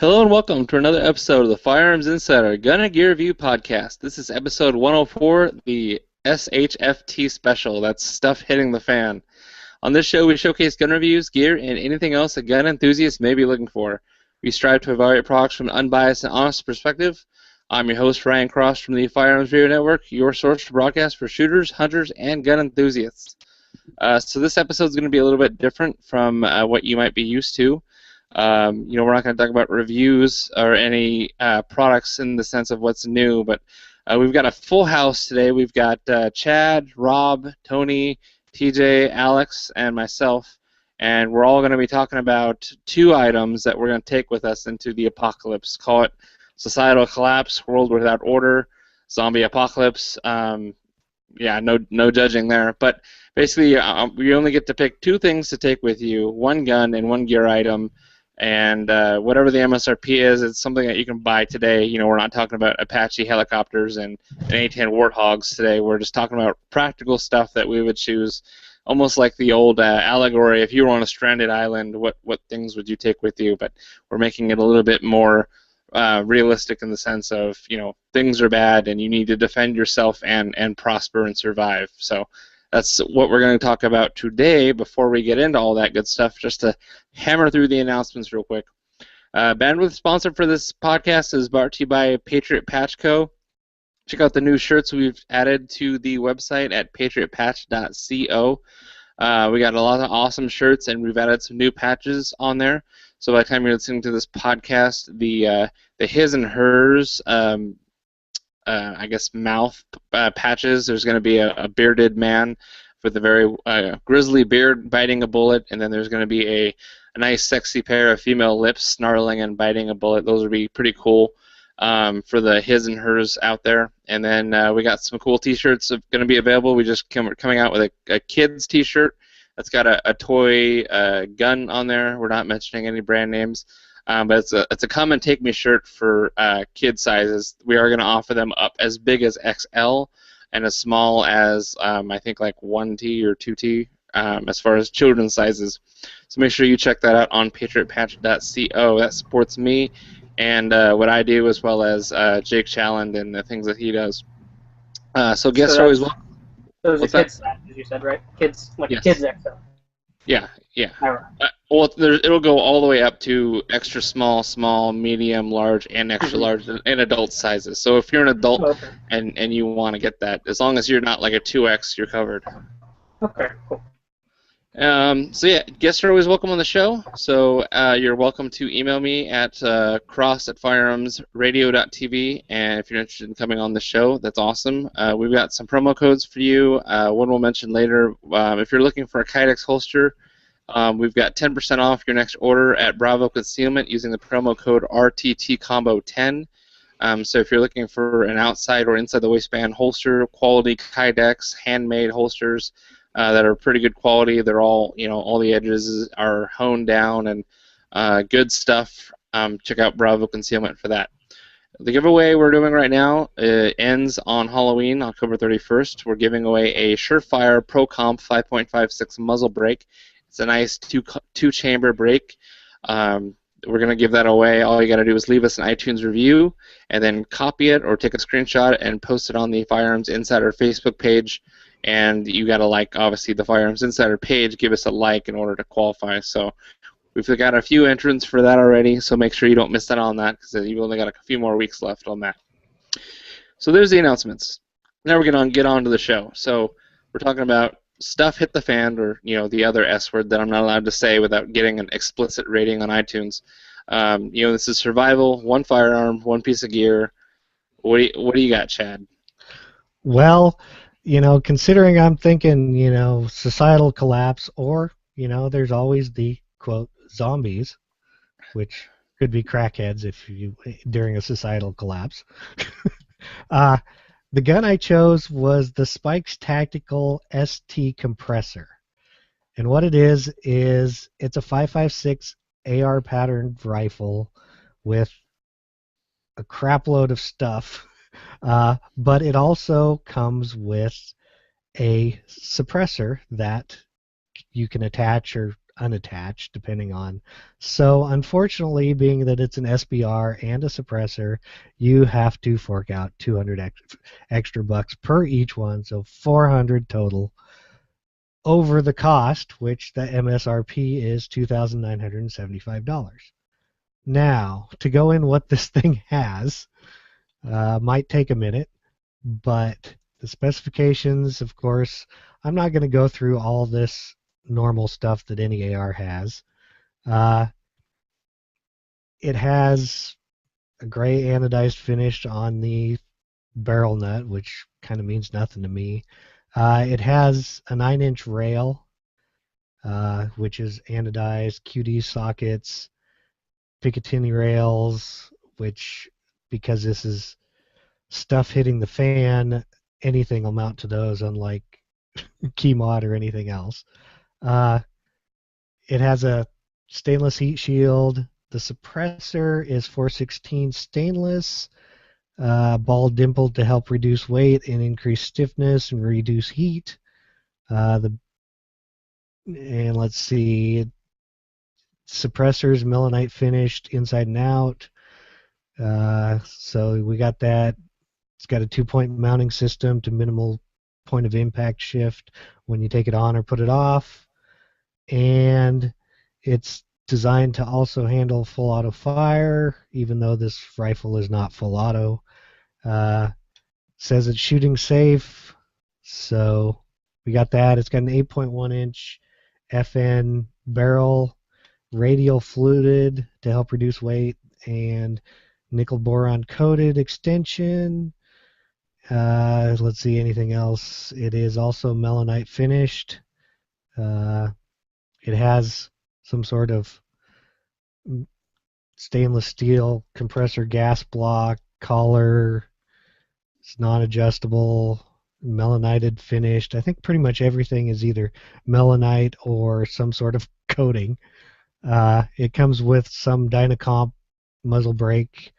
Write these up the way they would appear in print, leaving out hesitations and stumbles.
Hello and welcome to another episode of the Firearms Insider Gun and Gear Review Podcast. This is episode 104, the SHFT special. That's stuff hitting the fan. On this show, we showcase gun reviews, gear, and anything else a gun enthusiast may be looking for. We strive to evaluate products from an unbiased and honest perspective. I'm your host, Ryan Cross from the Firearms Radio Network, your source to broadcast for shooters, hunters, and gun enthusiasts. So this episode is going to be a little bit different from what you might be used to. We're not going to talk about reviews or any products in the sense of what's new, but we've got a full house today. We've got Chad, Rob, Tony, TJ, Alex, and myself, and we're all going to be talking about two items that we're going to take with us into the apocalypse. Call it societal collapse, world without order, zombie apocalypse. No judging there, but basically we only get to pick two things to take with you, one gun and one gear item. And whatever the MSRP is, it's something that you can buy today. You know, we're not talking about Apache helicopters and A-10 Warthogs today. We're just talking about practical stuff that we would choose, almost like the old allegory. If you were on a stranded island, what things would you take with you? But we're making it a little bit more realistic in the sense of, you know, things are bad and you need to defend yourself and prosper and survive. So that's what we're going to talk about today. Before we get into all that good stuff, just to hammer through the announcements real quick. Bandwidth sponsor for this podcast is brought to you by Patriot Patch Co. Check out the new shirts we've added to the website at patriotpatch.co. We got a lot of awesome shirts, and we've added some new patches on there. So by the time you're listening to this podcast, the his and hers mouth patches. There's going to be a bearded man with a very grizzly beard biting a bullet, and then there's going to be a nice sexy pair of female lips snarling and biting a bullet. Those would be pretty cool for the his and hers out there. And then we got some cool t-shirts going to be available. We're coming out with a kids t-shirt that's got a toy gun on there. We're not mentioning any brand names. But it's a come and take me shirt for kid sizes. We are going to offer them up as big as XL and as small as I think like 1T or 2T as far as children's sizes. So make sure you check that out on patriotpatch.co. That supports me and what I do, as well as Jake Challand and the things that he does. So guests are always welcome. Those are kids sizes, you said, right? Kids, like yes. Kids XL. Yeah. It'll go all the way up to extra small, small, medium, large, and extra large, and adult sizes. So if you're an adult and you want to get that, as long as you're not like a 2X, you're covered. Okay, cool. Guests are always welcome on the show. So you're welcome to email me at cross@firearmsradio.tv, and if you're interested in coming on the show, that's awesome. We've got some promo codes for you. One we'll mention later. If you're looking for a Kydex holster, we've got 10% off your next order at Bravo Concealment using the promo code RTTCombo10. So if you're looking for an outside or inside the waistband holster, quality Kydex handmade holsters that are pretty good quality, they're all, all the edges are honed down and good stuff. Check out Bravo Concealment for that. The giveaway we're doing right now ends on Halloween, October 31st. We're giving away a Surefire Pro Comp 5.56 muzzle brake. It's a nice two-chamber brake. We're going to give that away. All you got to do is leave us an iTunes review and then copy it or take a screenshot and post it on the Firearms Insider Facebook page. And you got to like, obviously, the Firearms Insider page. Give us a like in order to qualify. So we've got a few entrants for that already, so make sure you don't miss out on that because you've only got a few more weeks left on that. So there's the announcements. Now we're going to get on to the show. So we're talking about stuff hit the fan, or the other S word that I'm not allowed to say without getting an explicit rating on iTunes. This is survival, one firearm, one piece of gear. What do you got, Chad? Well, considering I'm thinking, societal collapse, or there's always the quote zombies, which could be crackheads during a societal collapse. The gun I chose was the Spikes Tactical ST Compressor. And what it is it's a 5.56 AR patterned rifle with a crap load of stuff, but it also comes with a suppressor that you can attach or unattached, depending on. So unfortunately, being that it's an SBR and a suppressor, you have to fork out 200 extra bucks per each one, so 400 total over the cost, which the MSRP is $2,975. Now, to go in what this thing has might take a minute, but the specifications, of course, I'm not going to go through all this normal stuff that any AR has. It has a gray anodized finish on the barrel nut, which kind of means nothing to me. It has a 9-inch rail, which is anodized, QD sockets, Picatinny rails, which, because this is stuff hitting the fan, anything will mount to those, unlike key mod or anything else. It has a stainless heat shield. The suppressor is 416 stainless, ball dimpled to help reduce weight and increase stiffness and reduce heat. And let's see, suppressors melanite finished inside and out. So we got that. It's got a 2-point mounting system to minimal point of impact shift when you take it on or put it off. And it's designed to also handle full auto fire, even though this rifle is not full auto. Says it's shooting safe, so we got that. It's got an 8.1-inch FN barrel, radial fluted to help reduce weight, and nickel boron coated extension. Let's see, anything else. It is also melanite finished. It has some sort of stainless steel compressor gas block collar. It's non-adjustable, melanited finished. I think pretty much everything is either melanite or some sort of coating. It comes with some Dynacomp muzzle brake,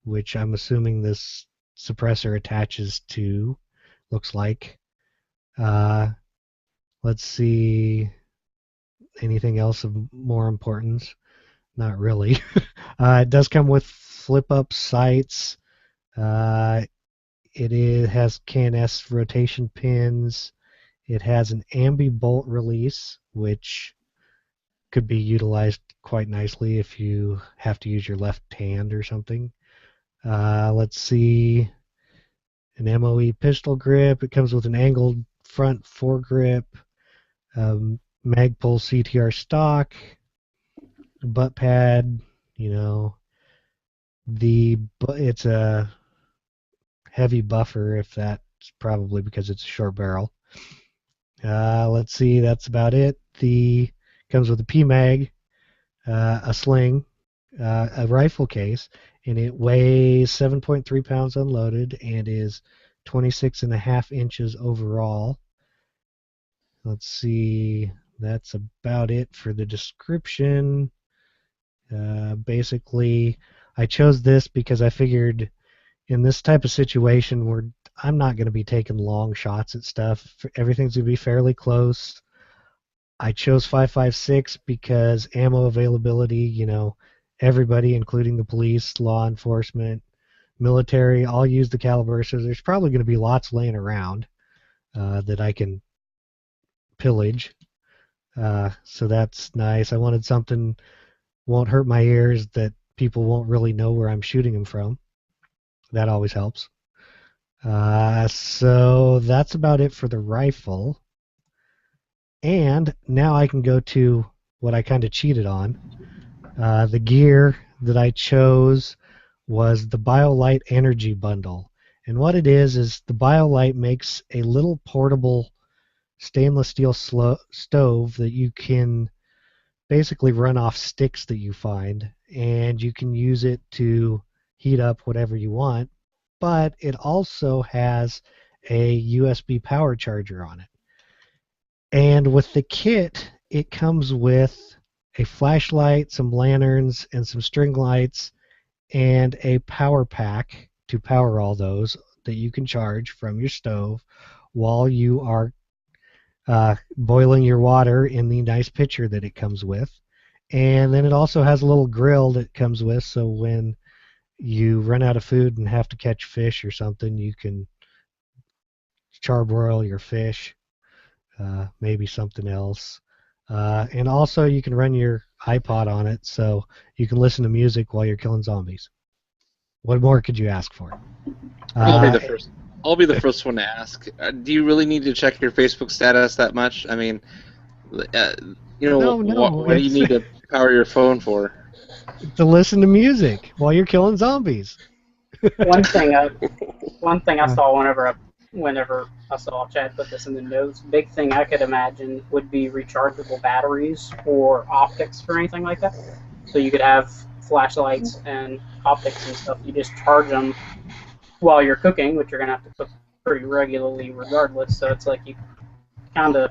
which I'm assuming this suppressor attaches to, looks like. Let's see, anything else of more importance? Not really. It does come with flip-up sights. It has KNS rotation pins. It has an ambi-bolt release, which could be utilized quite nicely if you have to use your left hand or something. Let's see, an MOE pistol grip. It comes with an angled front foregrip, Magpul CTR stock, butt pad. It's a heavy buffer, if that's probably because it's a short barrel. Let's see, that's about it. Comes with a PMag, a sling, a rifle case, and it weighs 7.3 pounds unloaded and is 26.5 inches overall. Let's see, that's about it for the description. Basically, I chose this because I figured in this type of situation where I'm not going to be taking long shots at stuff, everything's going to be fairly close. I chose 5.56 because ammo availability, everybody, including the police, law enforcement, military, all use the caliber, so there's probably going to be lots laying around that I can pillage. So that's nice. I wanted something won't hurt my ears, that people won't really know where I'm shooting them from. That always helps. So that's about it for the rifle. And now I can go to what I kind of cheated on. The gear that I chose was the BioLite Energy Bundle. And what it is the BioLite makes a little portable stainless steel stove that you can basically run off sticks that you find, and you can use it to heat up whatever you want, but it also has a USB power charger on it. And with the kit, it comes with a flashlight, some lanterns, and some string lights, and a power pack to power all those that you can charge from your stove while you are boiling your water in the nice pitcher that it comes with. And then it also has a little grill that comes with, so when you run out of food and have to catch fish or something, you can charbroil your fish, maybe something else. And also you can run your iPod on it, so you can listen to music while you're killing zombies. What more could you ask for? I'll be the first. I'll be the first one to ask. Do you really need to check your Facebook status that much? I mean, what do you need to power your phone for? To listen to music while you're killing zombies. One thing I saw whenever I saw Chad put this in the notes, big thing I could imagine would be rechargeable batteries or optics or anything like that. So you could have flashlights and optics and stuff. You just charge them while you're cooking, which you're going to have to cook pretty regularly regardless. So it's like you kind of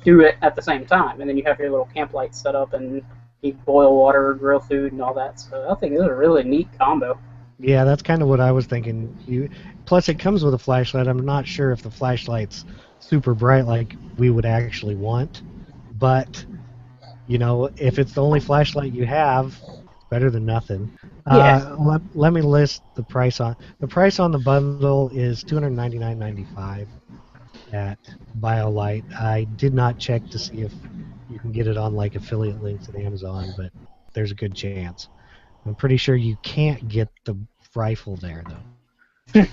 do it at the same time. And then you have your little camp light set up and you boil water, grill food, and all that. So I think this is a really neat combo. Yeah, that's kind of what I was thinking. Plus, it comes with a flashlight. I'm not sure if the flashlight's super bright like we would actually want. But, if it's the only flashlight you have, better than nothing. Yeah. Let me list the price on. The price on the bundle is $299.95 at BioLite. I did not check to see if you can get it on like affiliate links at Amazon, but there's a good chance. I'm pretty sure you can't get the rifle there though.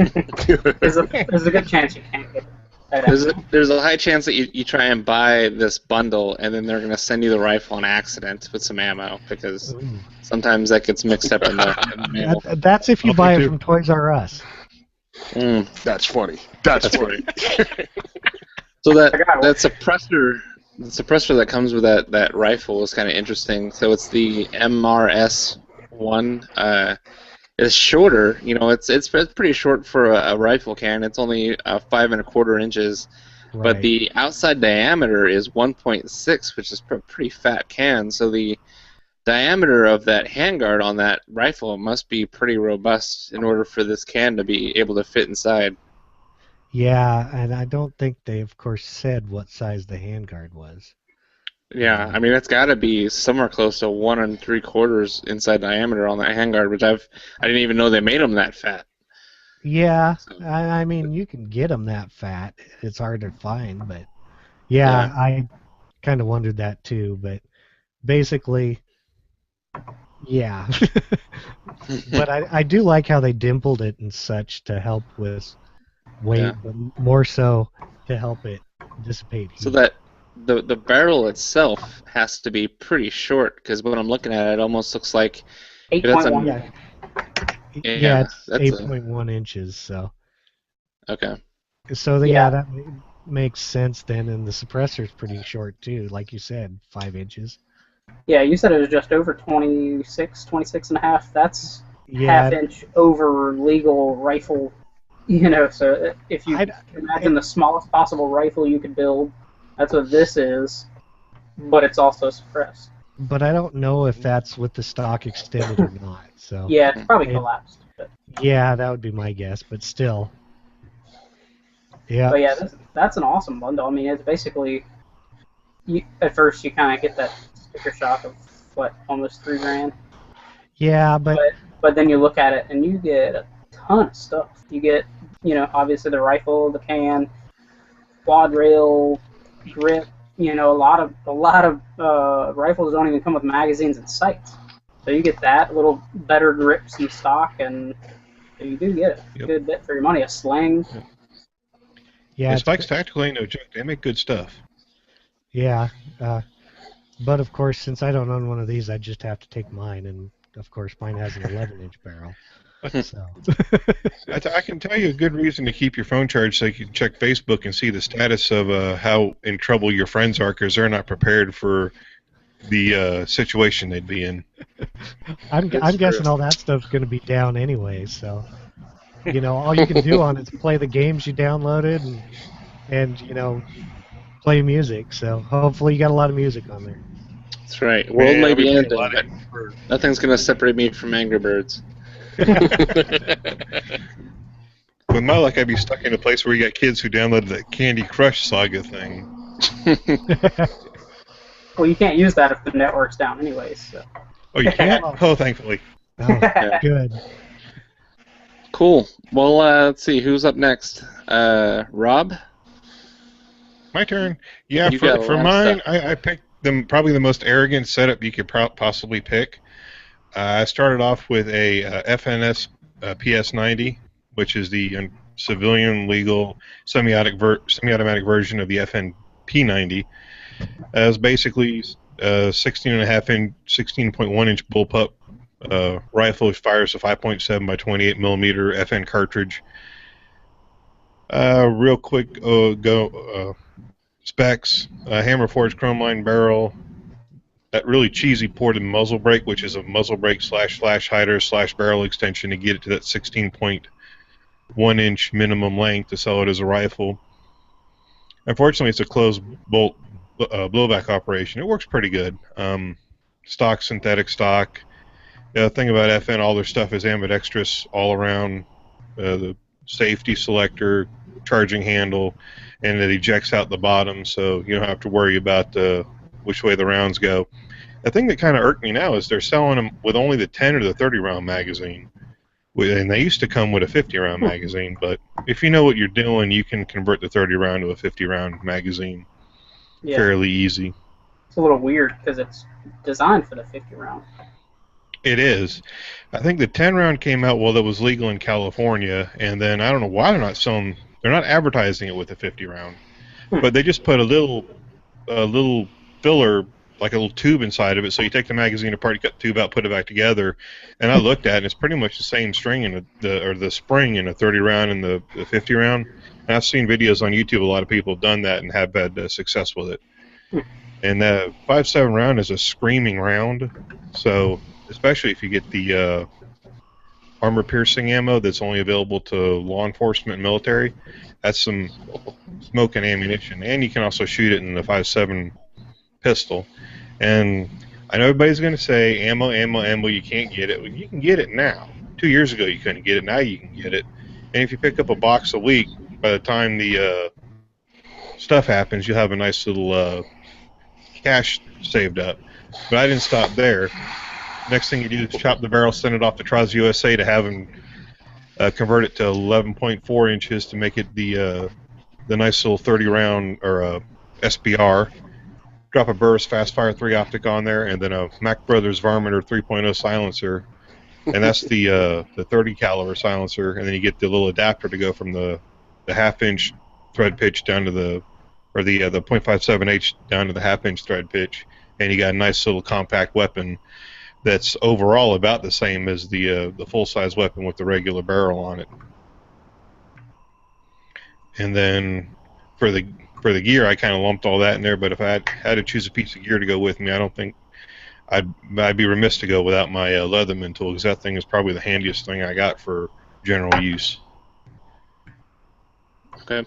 There's a good chance you can't get it. There's a high chance that you try and buy this bundle and then they're going to send you the rifle on accident with some ammo, because sometimes that gets mixed up in the mail. That's if you buy it from Toys R Us. That's funny. That's funny. So that suppressor that comes with that rifle is kind of interesting. So it's the MRS-1. It's shorter. It's pretty short for a rifle can. It's only 5 1/4 inches. Right. But the outside diameter is 1.6, which is a pretty fat can. So the diameter of that handguard on that rifle must be pretty robust in order for this can to be able to fit inside. Yeah, and I don't think they, of course, said what size the handguard was. Yeah, I mean, it's got to be somewhere close to 1 3/4 inside diameter on that handguard, which I didn't even know they made them that fat. Yeah, so. I mean, you can get them that fat. It's hard to find, but yeah. I kind of wondered that too. But basically, yeah. But I do like how they dimpled it and such to help with weight, but more so to help it dissipate heat. So that the barrel itself has to be pretty short, because when I'm looking at it, it almost looks like 8.1. Yeah, it's 8.1 inches. So. Okay. So that makes sense then, and the suppressor's pretty short too, like you said, 5 inches. Yeah, you said it was just over 26 and a half. That's half inch over legal rifle. So if you imagine the smallest possible rifle you could build, that's what this is, but it's also suppressed. But I don't know if that's with the stock extended or not. So yeah, it's probably collapsed. But. Yeah, that would be my guess, but still. Yeah. But yeah, that's an awesome bundle. I mean, it's basically, at first you kind of get that sticker shock of, almost $3,000. Yeah, but then you look at it and you get a ton of stuff. You get, obviously the rifle, the can, quad rail, grip. A lot of rifles don't even come with magazines and sights. So you get that, little better grips and stock, and you do get a good bit for your money. A sling. Yeah, Spike's Tactical ain't no joke. They make good stuff. Yeah, but of course, since I don't own one of these, I just have to take mine, and of course, mine has an 11-inch barrel. So. I can tell you a good reason to keep your phone charged, so you can check Facebook and see the status of how in trouble your friends are, because they're not prepared for the situation they'd be in. I'm guessing all that stuff's going to be down anyway, so all you can do on it's play the games you downloaded and play music. So hopefully you got a lot of music on there. That's right. World may be ending, but nothing's going to separate me from Angry Birds. With my luck, I'd be stuck in a place where you got kids who downloaded that Candy Crush Saga thing. Well, you can't use that if the network's down anyways. So. Oh, you can't? Oh, thankfully. Oh, good. Cool. Well, let's see. Who's up next? Rob? My turn. Yeah, You got a for lot of mine, stuff. I picked probably the most arrogant setup you could possibly pick. I started off with a FNS PS90, which is the civilian legal semi-automatic version of the FNP90. It's basically 16.1 inch bullpup rifle, which fires a 5.7 by 28 millimeter FN cartridge. Real quick specs: hammer forged chrome line barrel. That really cheesy ported muzzle brake, which is a muzzle brake / flash hider / barrel extension to get it to that 16.1 inch minimum length to sell it as a rifle. Unfortunately, it's a closed bolt blowback operation. It works pretty good. Stock, synthetic stock. The thing about FN, all their stuff is ambidextrous all around. The safety selector, charging handle, and it ejects out the bottom, so you don't have to worry about which way the rounds go. The thing that kind of irked me now is they're selling them with only the 10 or the 30 round magazine, and they used to come with a 50 round magazine. But if you know what you're doing, you can convert the 30 round to a 50 round magazine fairly easy. It's a little weird because it's designed for the 50 round. It is. I think the 10 round came out while it was legal in California, and then I don't know why they're not selling. They're not advertising it with a 50 round, but they just put a little filler, like a little tube inside of it. So you take the magazine apart, you cut the tube out, put it back together. And I looked at it, and it's pretty much the same string in the spring in a 30 round and the 50 round. And I've seen videos on YouTube. A lot of people have done that and have had success with it. And the 5.7 round is a screaming round, so especially if you get the armor-piercing ammo that's only available to law enforcement and military, that's some smoking ammunition. And you can also shoot it in the 5.7 pistol. And I know everybody's going to say, ammo, you can't get it. Well, you can get it now. 2 years ago you couldn't get it. Now you can get it. And if you pick up a box a week, by the time the stuff happens, you'll have a nice little cash saved up. But I didn't stop there. Next thing you do is chop the barrel, send it off to Traz USA to have them convert it to 11.4 inches to make it the nice little 30 round or SBR. Drop a Burris Fastfire 3 optic on there, and then a Mac Brothers Varminter 3.0 silencer, and that's the 30 caliber silencer. And then you get the little adapter to go from the half-inch thread pitch down to the 0.57H down to the half-inch thread pitch, and you got a nice little compact weapon that's overall about the same as the full-size weapon with the regular barrel on it. And then for the gear, I kind of lumped all that in there. But if I had to choose a piece of gear to go with me, I don't think I'd be remiss to go without my Leatherman tool, because that thing is probably the handiest thing I got for general use. Okay.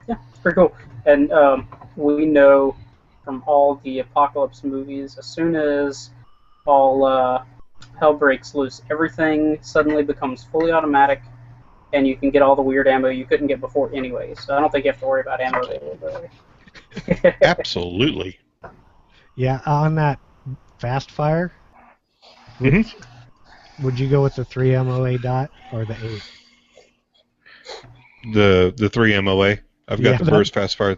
Yeah, it's pretty cool. And we know from all the apocalypse movies, as soon as all hell breaks loose, everything suddenly becomes fully automatic, and you can get all the weird ammo you couldn't get before anyway. So I don't think you have to worry about ammo availability. Absolutely. Yeah, on that fast fire, would you go with the 3 MOA dot or the 8? The 3 MOA. I've got the Burris Fastfire.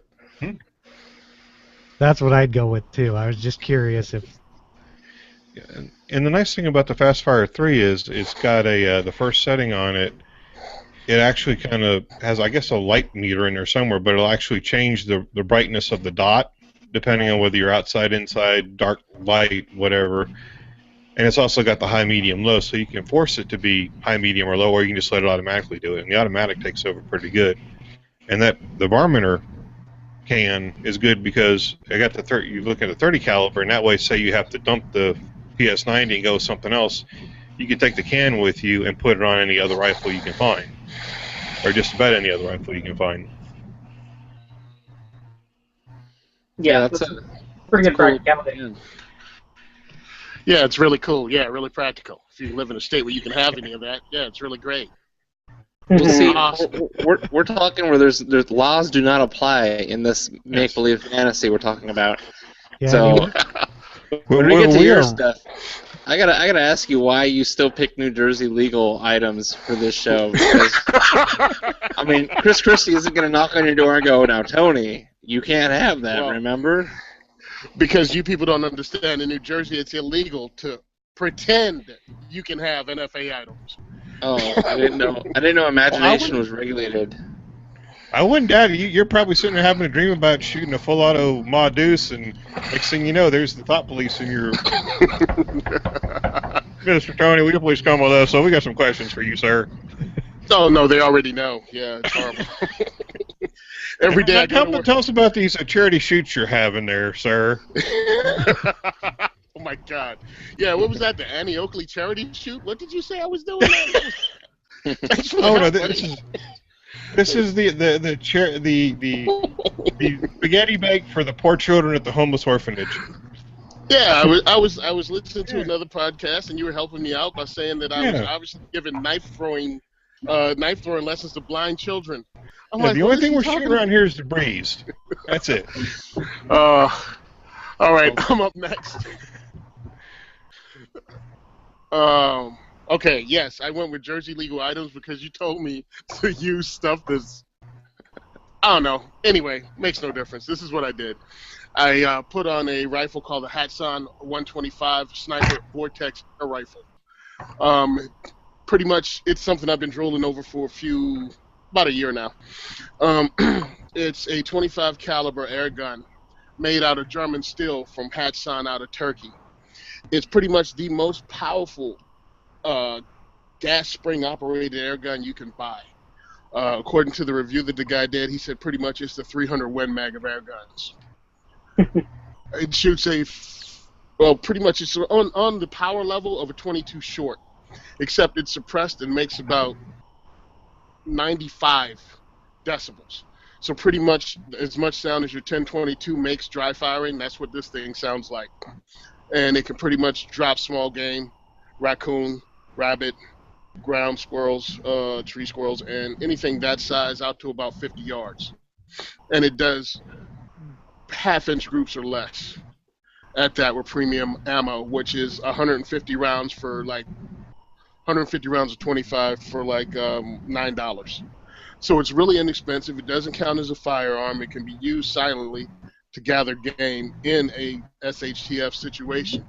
That's what I'd go with too. I was just curious if. And the nice thing about the Fastfire 3 is it's got the first setting on it. It actually kind of has, I guess, a light meter in there somewhere, but it'll actually change the brightness of the dot depending on whether you're outside, inside, dark, light, whatever. And it's also got the high, medium, low, so you can force it to be high, medium, or low, or you can just let it automatically do it. And the automatic takes over pretty good. And the Varminter can is good because I got you look at the 30 caliber, and that way, say you have to dump the PS90 and go with something else, you can take the can with you and put it on any other rifle you can find, or just about any other rifle you can find. Yeah, that's pretty good practicality. Yeah, it's really cool. Yeah, really practical. If you live in a state where you can have any of that, yeah, it's really great. Well, see, we're talking where there's laws do not apply in this make-believe fantasy we're talking about. Yeah, So when we get to your stuff, I gotta ask you why you still pick New Jersey legal items for this show. Because, I mean, Chris Christie isn't gonna knock on your door and go, "Now, Tony, you can't have that." Well, remember? Because you people don't understand. In New Jersey, it's illegal to pretend you can have NFA items. Oh, I didn't know imagination was regulated. I wouldn't doubt it. You're probably sitting there having a dream about shooting a full auto Ma Deuce, and next thing you know, there's the thought police in your. Mr. Tony, will you please come with us? So we got some questions for you, sir. Oh no, they already know. Yeah, it's horrible. Every day I go to work. Tell us about these charity shoots you're having there, sir. Oh my God! Yeah, what was that? The Annie Oakley charity shoot? What did you say I was doing? Oh no, this is the spaghetti bag for the poor children at the homeless orphanage. Yeah, I was listening to another podcast, and you were helping me out by saying that I was obviously giving knife throwing lessons to blind children. The only thing we're shooting around here is the breeze. That's it. All right, I'm up next. Okay, yes, I went with Jersey legal items because you told me to use stuff that's, I don't know. Anyway, makes no difference. This is what I did. I put on a rifle called the Hatsan 125 Sniper Vortex air rifle. Pretty much, it's something I've been drooling over for about a year now. It's a 25 caliber air gun made out of German steel from Hatsan out of Turkey. It's pretty much the most powerful gas spring operated air gun you can buy. According to the review that the guy did, he said pretty much it's the 300 Win Mag of air guns. It shoots pretty much it's on the power level of a 22 short, except it's suppressed and makes about 95 decibels. So pretty much as much sound as your 1022 makes dry firing, that's what this thing sounds like. And it can pretty much drop small game, raccoon, rabbit, ground squirrels, tree squirrels, and anything that size out to about 50 yards. And it does half-inch groups or less at that with premium ammo, which is 150 rounds for like 150 rounds of 25 for like $9. So it's really inexpensive. It doesn't count as a firearm. It can be used silently to gather game in a SHTF situation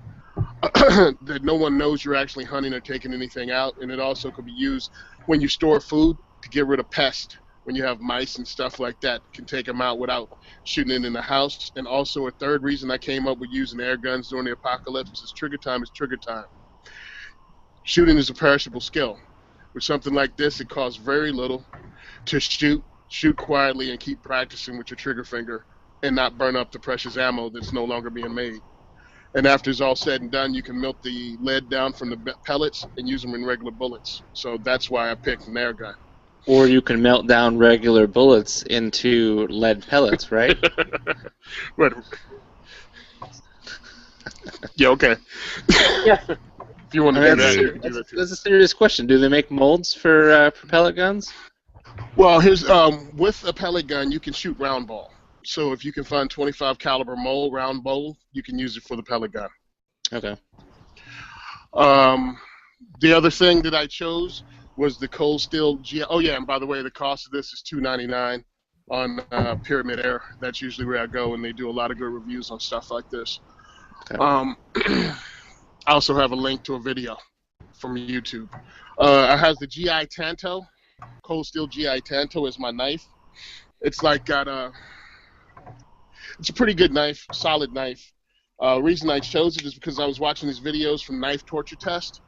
that no one knows you're actually hunting or taking anything out. And it also could be used when you store food to get rid of pests. When you have mice and stuff like that, you can take them out without shooting it in the house. And also a third reason I came up with using air guns during the apocalypse is trigger time is trigger time. Shooting is a perishable skill. With something like this, it costs very little to shoot quietly and keep practicing with your trigger finger and not burn up the precious ammo that's no longer being made. And after it's all said and done, you can melt the lead down from the pellets and use them in regular bullets. So that's why I picked an air gun. Or you can melt down regular bullets into lead pellets, right? Right. Yeah, okay. Yeah. If you want to do that, you can do that too. That's a serious question. Do they make molds for pellet guns? Well, here's with a pellet gun, you can shoot round ball. So if you can find 25 caliber mold, round bowl, you can use it for the pellet gun. Okay. The other thing that I chose was the cold steel GI. Oh yeah, and by the way, the cost of this is $2.99 on Pyramid Air. That's usually where I go, and they do a lot of good reviews on stuff like this. Okay. I also have a link to a video from YouTube. It has the GI Tanto, cold steel GI Tanto is my knife. It's like it's a pretty good knife, solid knife. Reason I chose it is because I was watching these videos from Knife Torture Test,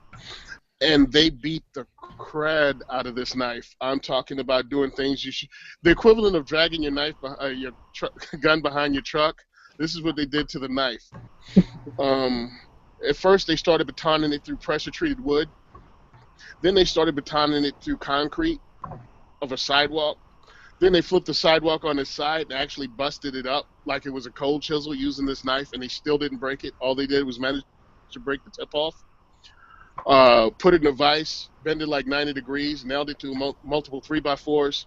and they beat the crud out of this knife. I'm talking about doing things the equivalent of dragging your knife, your gun behind your truck. This is what they did to the knife. At first, they started batoning it through pressure-treated wood. Then they started batoning it through concrete of a sidewalk. Then they flipped the sidewalk on its side and actually busted it up like it was a cold chisel using this knife, and they still didn't break it. All they did was manage to break the tip off. Put it in a vise, bend it like 90 degrees, nailed it to multiple 3x4s.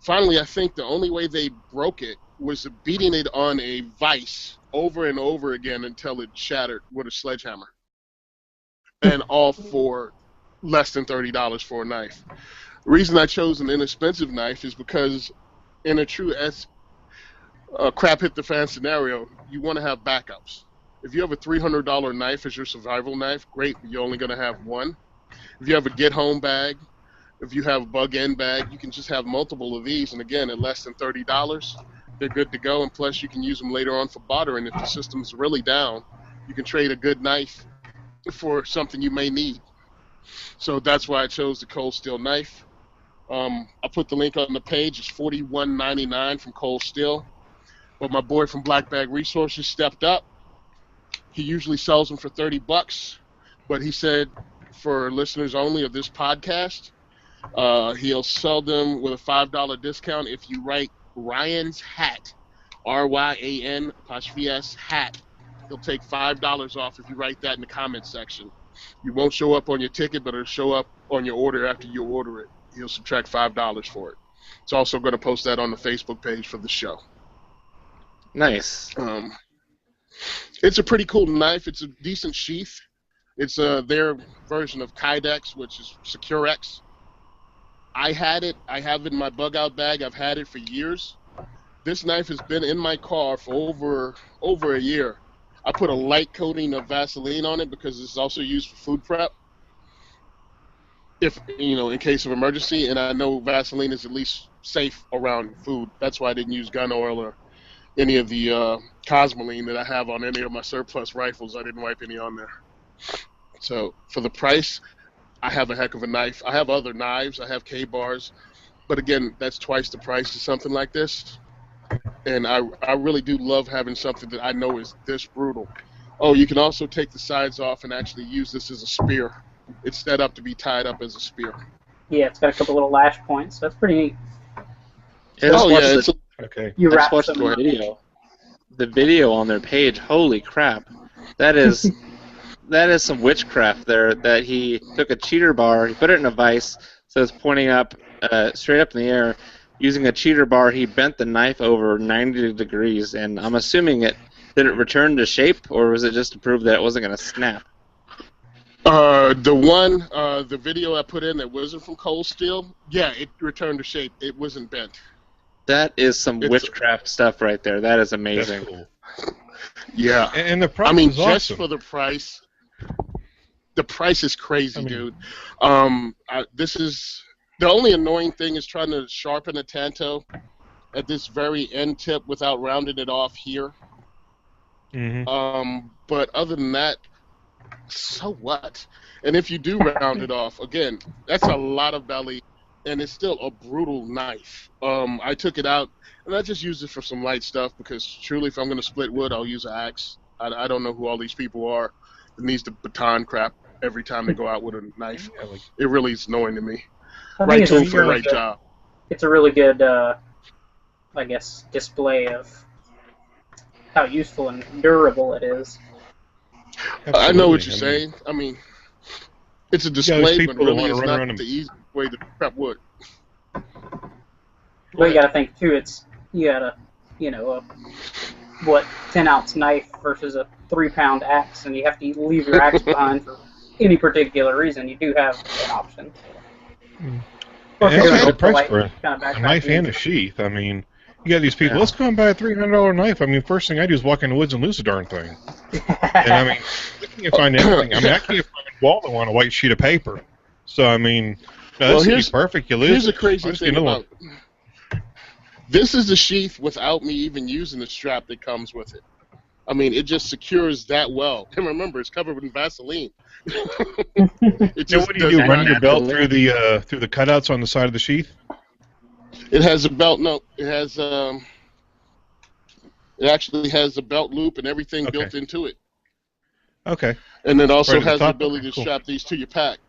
Finally, I think the only way they broke it was beating it on a vise over and over again until it shattered with a sledgehammer. And all for less than $30 for a knife. The reason I chose an inexpensive knife is because in a true crap hit the fan scenario, you want to have backups. If you have a $300 knife as your survival knife, great, but you're only going to have one. If you have a get-home bag, if you have a bug-in bag, you can just have multiple of these, and again, at less than $30, they're good to go, and plus you can use them later on for bartering. If the system's really down, you can trade a good knife for something you may need. So that's why I chose the Cold Steel knife. I put the link on the page. It's $41.99 from Cold Steel. But my boy from Black Bag Resources stepped up. He usually sells them for $30, but he said for listeners only of this podcast, he'll sell them with a $5 discount if you write Ryan's Hat, RYAN_S hat. He'll take $5 off if you write that in the comment section. You won't show up on your ticket, but it'll show up on your order after you order it. He'll subtract $5 for it. It's also going to post that on the Facebook page for the show. Nice. It's a pretty cool knife. It's a decent sheath. It's their version of Kydex, which is Securex. I had it. I have it in my bug-out bag. I've had it for years. This knife has been in my car for over a year. I put a light coating of Vaseline on it because it's also used for food prep. If, in case of emergency, and I know Vaseline is at least safe around food. That's why I didn't use gun oil or any of the Cosmoline that I have on any of my surplus rifles. I didn't wipe any on there. So for the price, I have a heck of a knife. I have other knives. I have K-bars. But again, that's twice the price of something like this. And I really do love having something that I know is this brutal. Oh, you can also take the sides off and actually use this as a spear. It's set up to be tied up as a spear. Yeah, it's got a couple little lash points. That's pretty neat. Okay. You I wrap just watched some the video. The video on their page. Holy crap! That is some witchcraft there. That he took a cheater bar, he put it in a vise, so it's pointing up, straight up in the air. Using a cheater bar, he bent the knife over 90 degrees, and I'm assuming did it return to shape, or was it just to prove that it wasn't going to snap? The video I put in that wasn't from Cold Steel, yeah, it returned to shape. It wasn't bent. That is some witchcraft stuff right there. That is amazing. That's cool. Yeah. And the price is just awesome. for the price, is crazy, dude. This is the only annoying thing is trying to sharpen a Tanto at this very end tip without rounding it off here. Mm-hmm. But other than that, so what? And if you do round it off, again, that's a lot of belly, and it's still a brutal knife. I took it out, and I just used it for some light stuff because truly, if I'm going to split wood, I'll use an axe. I don't know who all these people are that needs to baton crap every time they go out with a knife. It really is annoying to me. Right tool for the right job. It's a really good, display of how useful and durable it is. Absolutely. I know what you're saying. I mean, it's a display, but really it's not the easy way to prep wood. Well, you got to think too. You got a 10-ounce knife versus a 3-pound axe, and you have to leave your axe behind for any particular reason. You do have an option. And that's the price for a knife and a sheath. I mean, you got these people, let's go and buy a $300 knife. I mean, first thing I do is walk in the woods and lose the darn thing. And I mean, I can't find anything. I mean, I can't find Waldo on a white sheet of paper. So, I mean, no, this is perfect. You lose. Here's the crazy thing about this is the sheath without me even using the strap that comes with it. I mean, it just secures that well. And remember, it's covered with Vaseline. What do you do? Run your belt through the cutouts on the side of the sheath? It has a belt. No, it has. It actually has a belt loop and everything built into it. Okay. And it also has the ability to strap these to your pack.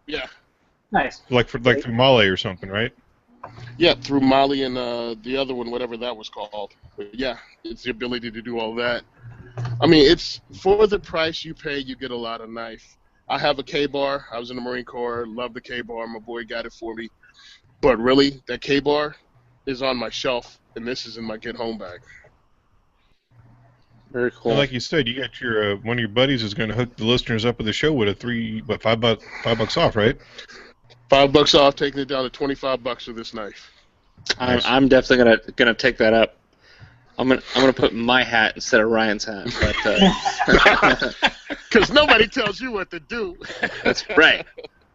Yeah. Nice. Like through Mali or something, right? Yeah, through Mali and the other one, whatever that was called. But yeah, it's the ability to do all that. I mean, it's for the price you pay, you get a lot of knife. I have a K-bar. I was in the Marine Corps. Love the K-bar. My boy got it for me. But really, that K-bar is on my shelf, and this is in my get home bag. Very cool. And like you said, you got your one of your buddies is going to hook the listeners up with the show with a $5 off, right? $5 off, taking it down to $25 for this knife. I'm definitely gonna take that up. I'm gonna put my hat instead of Ryan's hat. Because nobody tells you what to do. That's right.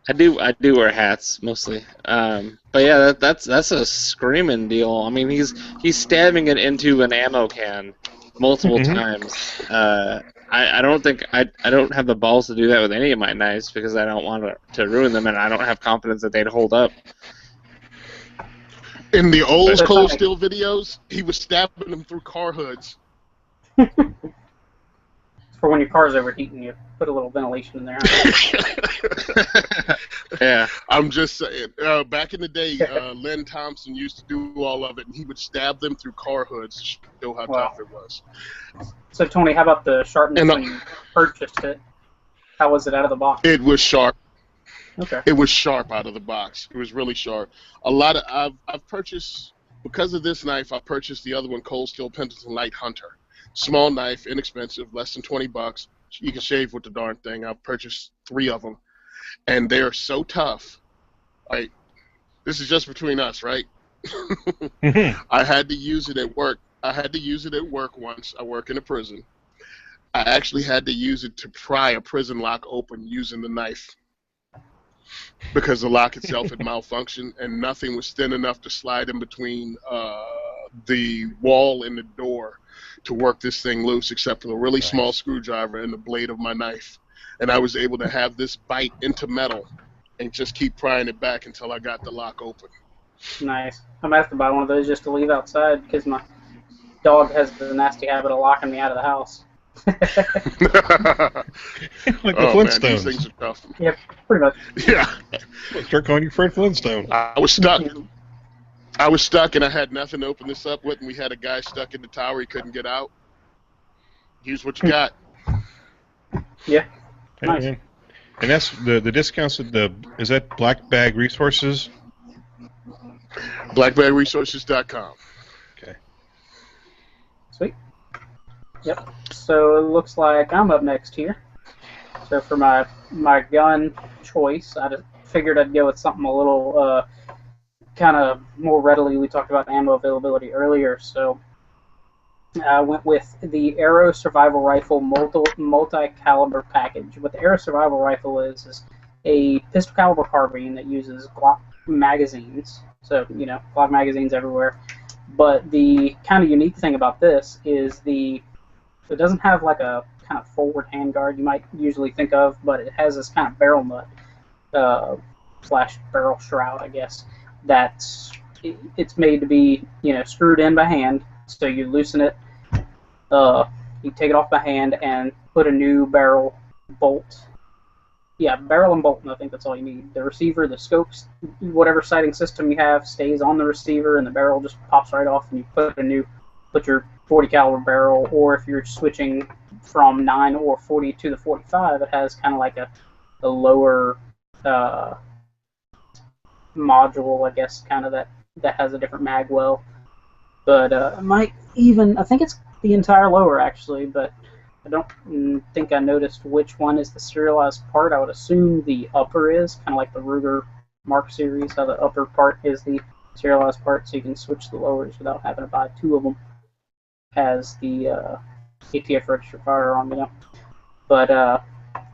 I do wear hats mostly. But yeah, that's a screaming deal. I mean, he's stabbing it into an ammo can multiple times. I don't think I don't have the balls to do that with any of my knives because I don't want to ruin them, and I don't have confidence that they'd hold up. In the old Cold Steel videos, he was stabbing them through car hoods. For when your car's overheating, you put a little ventilation in there. Yeah. I'm just saying. Back in the day, Len Thompson used to do all of it, and he would stab them through car hoods to show how tough it was. So, Tony, how about the sharpness when you purchased it? How was it out of the box? It was sharp. Okay. It was sharp out of the box. It was really sharp. I've purchased, because of this knife, I purchased the other one, Cold Steel Pendleton Light Hunter. Small knife, inexpensive, less than $20. You can shave with the darn thing. I've purchased 3 of them, and they're so tough. Like, this is just between us, right? I had to use it at work. Once. I work in a prison. I actually had to use it to pry a prison lock open using the knife, because the lock itself had malfunctioned and nothing was thin enough to slide in between the wall and the door to work this thing loose, except for a really small screwdriver and the blade of my knife. And I was able to have this bite into metal and just keep prying it back until I got the lock open. Nice. I'm going to have to buy one of those just to leave outside because my dog has the nasty habit of locking me out of the house. Like the Flintstones. Man, these things are tough. Yep, pretty much. Yeah. Start calling you Fred Flintstone. I was stuck, and I had nothing to open this up with, and we had a guy stuck in the tower. He couldn't get out. Use what you got. Yeah. Nice. And that's the discounts at is that Black Bag Resources? Blackbagresources.com. Okay. Sweet. Yep. So it looks like I'm up next here. So for my gun choice, I just figured I'd go with something a little kind of more readily. We talked about ammo availability earlier, so I went with the Aero Survival Rifle multi-caliber package. What the Aero Survival Rifle is a pistol caliber carbine that uses Glock magazines. So, Glock magazines everywhere. But the kind of unique thing about this is it doesn't have like a kind of forward handguard you might usually think of, but it has this kind of barrel nut / barrel shroud, I guess. It's made to be, screwed in by hand. So you loosen it, you take it off by hand and put a new barrel bolt. Yeah, barrel and bolt, and I think that's all you need. The receiver, the scopes, whatever sighting system you have stays on the receiver, and the barrel just pops right off, and you put your 40 caliber barrel, or if you're switching from 9 or 40 to the 45, it has kind of like a lower module, I guess, kind of that has a different mag well. But I think it's the entire lower, actually, but I don't think I noticed which one is the serialized part. I would assume the upper is, kind of like the Ruger Mark series, how the upper part is the serialized part, so you can switch the lowers without having to buy 2 of them as the ATF registered firearm, But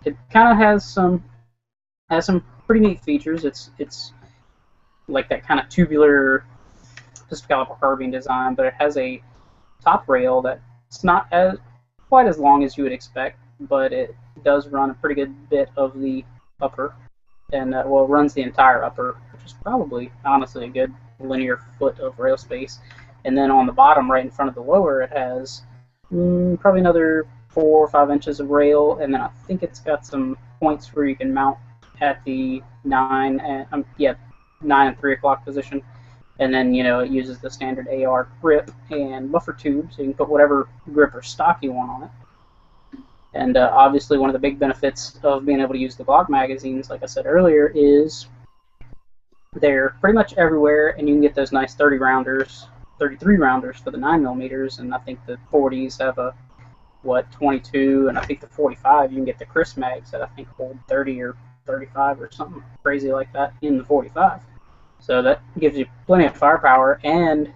it kind of has some pretty neat features. It's like that kind of tubular pistol caliber carbine design, but it has a top rail that's not quite as long as you would expect, but it does run a pretty good bit of the upper, and it runs the entire upper, which is probably honestly a good linear foot of rail space. And then on the bottom, right in front of the lower, it has probably another 4 or 5 inches of rail, and then I think it's got some points where you can mount at the 9 and 3 o'clock position. And then, it uses the standard AR grip and buffer tube, so you can put whatever grip or stock you want on it. And obviously one of the big benefits of being able to use the Glock magazines, like I said earlier, is they're pretty much everywhere, and you can get those nice 30 rounders, 33 rounders for the 9mm, and I think the 40s have a 22, and I think the 45 you can get the crisp mags that I think hold 30 or 35 or something crazy like that in the 45. So that gives you plenty of firepower, and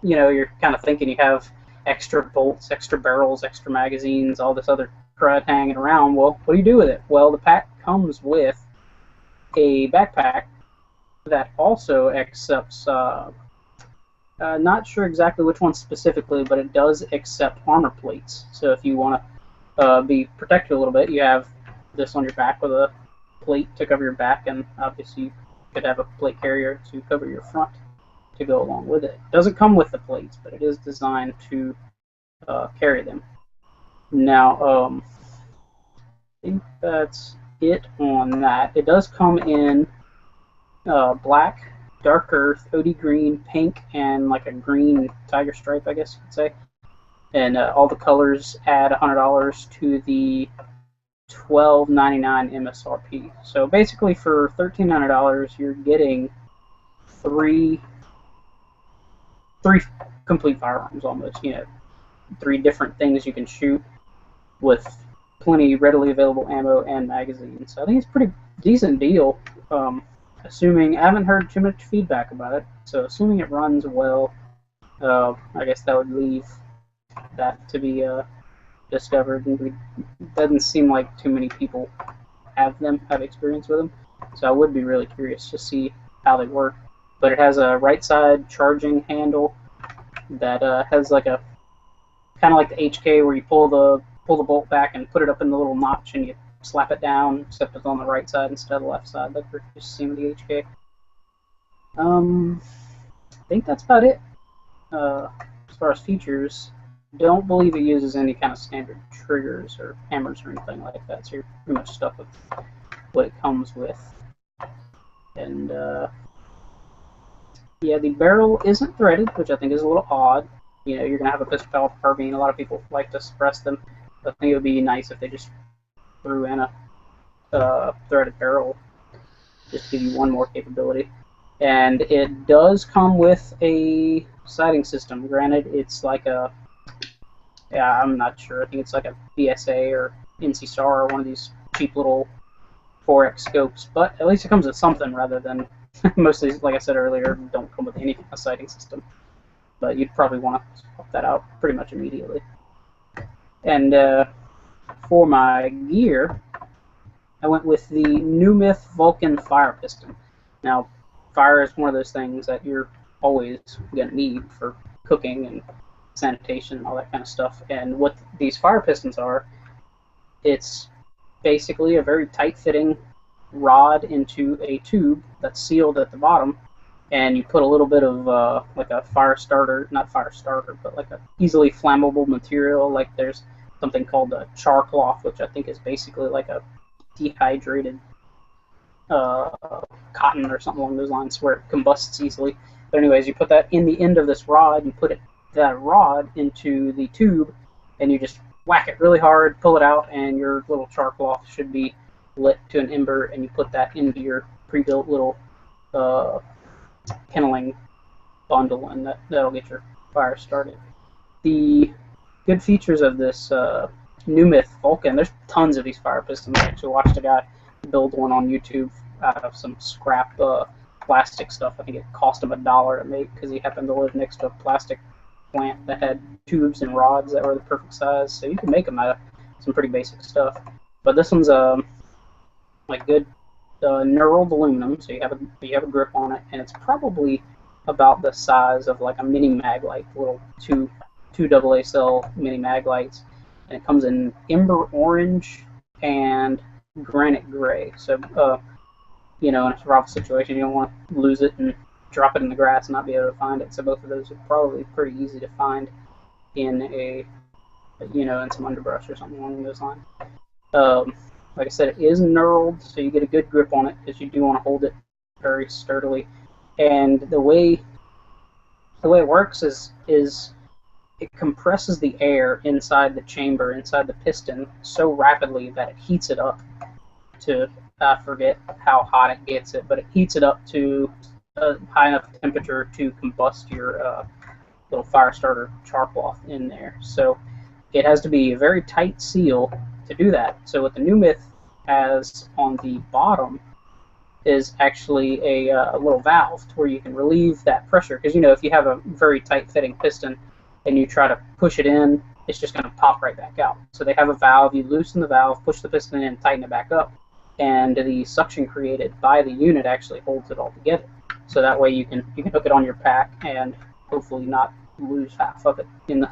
you're kind of thinking you have extra bolts, extra barrels, extra magazines, all this other crud hanging around. Well, what do you do with it? Well, the pack comes with a backpack that also accepts, not sure exactly which one specifically, but it does accept armor plates. So if you want to be protected a little bit, you have this on your back with a plate to cover your back, and obviously you could have a plate carrier to cover your front to go along with it. It doesn't come with the plates, but it is designed to carry them. Now, I think that's it on that. It does come in black, dark earth, OD green, pink, and like a green tiger stripe, I guess you could say. And all the colors add $100 to the $12.99 MSRP. So basically, for $1,300, you're getting three complete firearms almost. 3 different things you can shoot with plenty readily available ammo and magazines. So I think it's a pretty decent deal. Assuming, I haven't heard too much feedback about it, so assuming it runs well, I guess that would leave that to be discovered. And it doesn't seem like too many people have experience with them, so I would be really curious to see how they work. But it has a right side charging handle that has like a kind of like the HK where you pull the bolt back and put it up in the little notch and you slap it down, except it's on the right side instead of the left side, like we're just seeing with the HK. I think that's about it. As far as features, don't believe it uses any kind of standard triggers or hammers or anything like that, so you're pretty much stuck with what it comes with. And yeah, the barrel isn't threaded, which I think is a little odd. You're going to have a pistol pal carbine. A lot of people like to suppress them. I think it would be nice if they just threw in a threaded barrel, just to give you one more capability. And it does come with a sighting system. Granted, it's like I'm not sure. I think it's like a BSA or NC Star or one of these cheap little 4X scopes. But at least it comes with something rather than most of these, like I said earlier, don't come with any kind of sighting system. But you'd probably want to swap that out pretty much immediately. And for my gear, I went with the New Myth Vulcan fire piston. Now, fire is one of those things that you're always going to need for cooking and sanitation and all that kind of stuff. And what these fire pistons are, it's basically a very tight-fitting rod into a tube that's sealed at the bottom, and you put a little bit of like a fire starter, not fire starter, but like a easily flammable material. Like there's something called a char cloth, which I think is basically like a dehydrated cotton or something along those lines, where it combusts easily. But anyways, you put that in the end of this rod, you put that rod into the tube, and you just whack it really hard, pull it out, and your little char cloth should be lit to an ember, and you put that into your pre-built little kindling bundle, and that'll get your fire started. The good features of this New Myth Vulcan, there's tons of these fire pistons. I actually watched a guy build one on YouTube out of some scrap plastic stuff. I think it cost him $1 to make because he happened to live next to a plastic plant that had tubes and rods that were the perfect size. So you can make them out of some pretty basic stuff. But this one's like good knurled aluminum, so you have a grip on it, and it's probably about the size of like a mini mag light, little two AA cell mini mag lights, and it comes in ember orange and granite gray. So in a rough situation, you don't want to lose it and drop it in the grass and not be able to find it. So both of those are probably pretty easy to find in in some underbrush or something along those lines. Like I said, it is knurled, so you get a good grip on it because you do want to hold it very sturdily. And the way it works is it compresses the air inside the chamber, inside the piston, so rapidly that it heats it up to, I forget how hot it gets it, but it heats it up to a high enough temperature to combust your little fire starter char cloth in there. So it has to be a very tight seal to do that. So what the new Myth has on the bottom is actually a little valve to where you can relieve that pressure. Because, you know, if you have a very tight-fitting piston and you try to push it in, it's just going to pop right back out. So they have a valve. You loosen the valve, push the piston in, tighten it back up, and the suction created by the unit actually holds it all together. So that way you can hook it on your pack and hopefully not lose half of it in the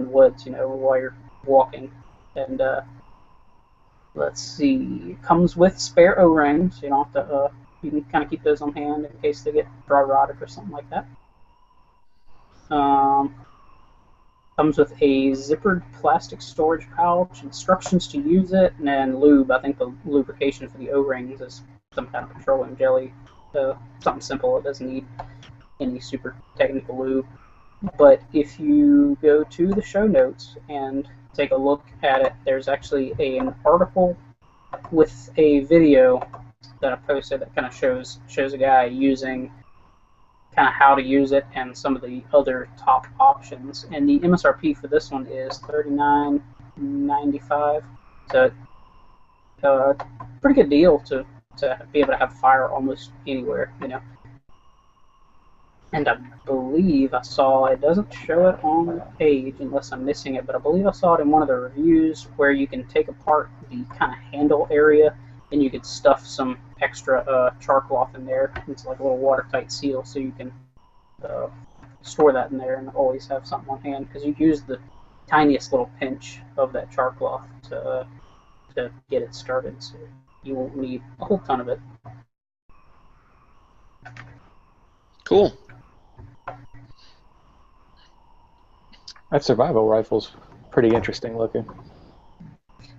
woods, you know, while you're walking. And let's see, it comes with spare O-rings. You don't have to. You can kind of keep those on hand in case they get dry rotted or something like that. Comes with a zippered plastic storage pouch, instructions to use it, and then lube. I think the lubrication for the O-rings is some kind of petroleum jelly. Something simple. It doesn't need any super technical lube. But if you go to the show notes and take a look at it, there's actually an article with a video that I posted that kind of shows a guy using kind of how to use it and some of the other top options. And the MSRP for this one is $39.95. So pretty good deal to be able to have fire almost anywhere, you know. And I believe I saw, it doesn't show it on the page unless I'm missing it, but I believe I saw it in one of the reviews where you can take apart the kind of handle area and you could stuff some extra char cloth in there. It's like a little watertight seal, so you can store that in there and always have something on hand, because you use the tiniest little pinch of that char cloth to get it started, so you won't need a whole ton of it. Cool. That survival rifle's pretty interesting looking.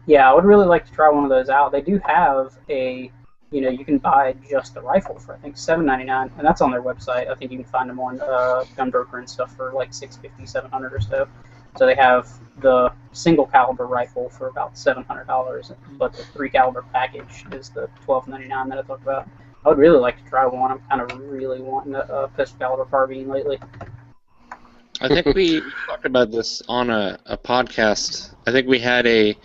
Yeah, I would really like to try one of those out. They do have a, you know, you can buy just the rifle for I think $7.99, and that's on their website. I think you can find them on Gunbroker and stuff for like $650, $700 or so. So they have the single caliber rifle for about $700, but the 3 caliber package is the $12.99 that I talked about. I would really like to try one. I'm kind of really wanting a pistol caliber carbine lately. I think we talked about this on a podcast. I think we had a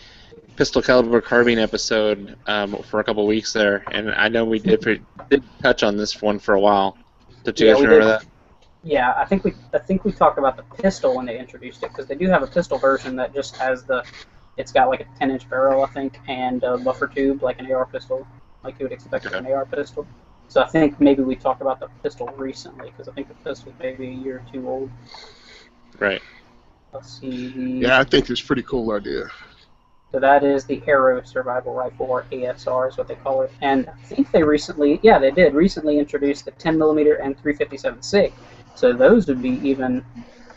pistol caliber carbine episode for a couple of weeks there, and I know we did touch on this one for a while. Did you guys remember that? Yeah, I think we talked about the pistol when they introduced it, because they do have a pistol version that just has it's got like a 10-inch barrel, I think, and a buffer tube like an AR pistol, like you would expect from an AR pistol. So I think maybe we talked about the pistol recently, because I think the pistol may be a year or two old. Right. Let's see. Yeah, I think it's a pretty cool idea. So that is the Aero Survival Rifle, or ASR is what they call it. And I think they recently introduce the 10mm and 357 SIG. So those would be even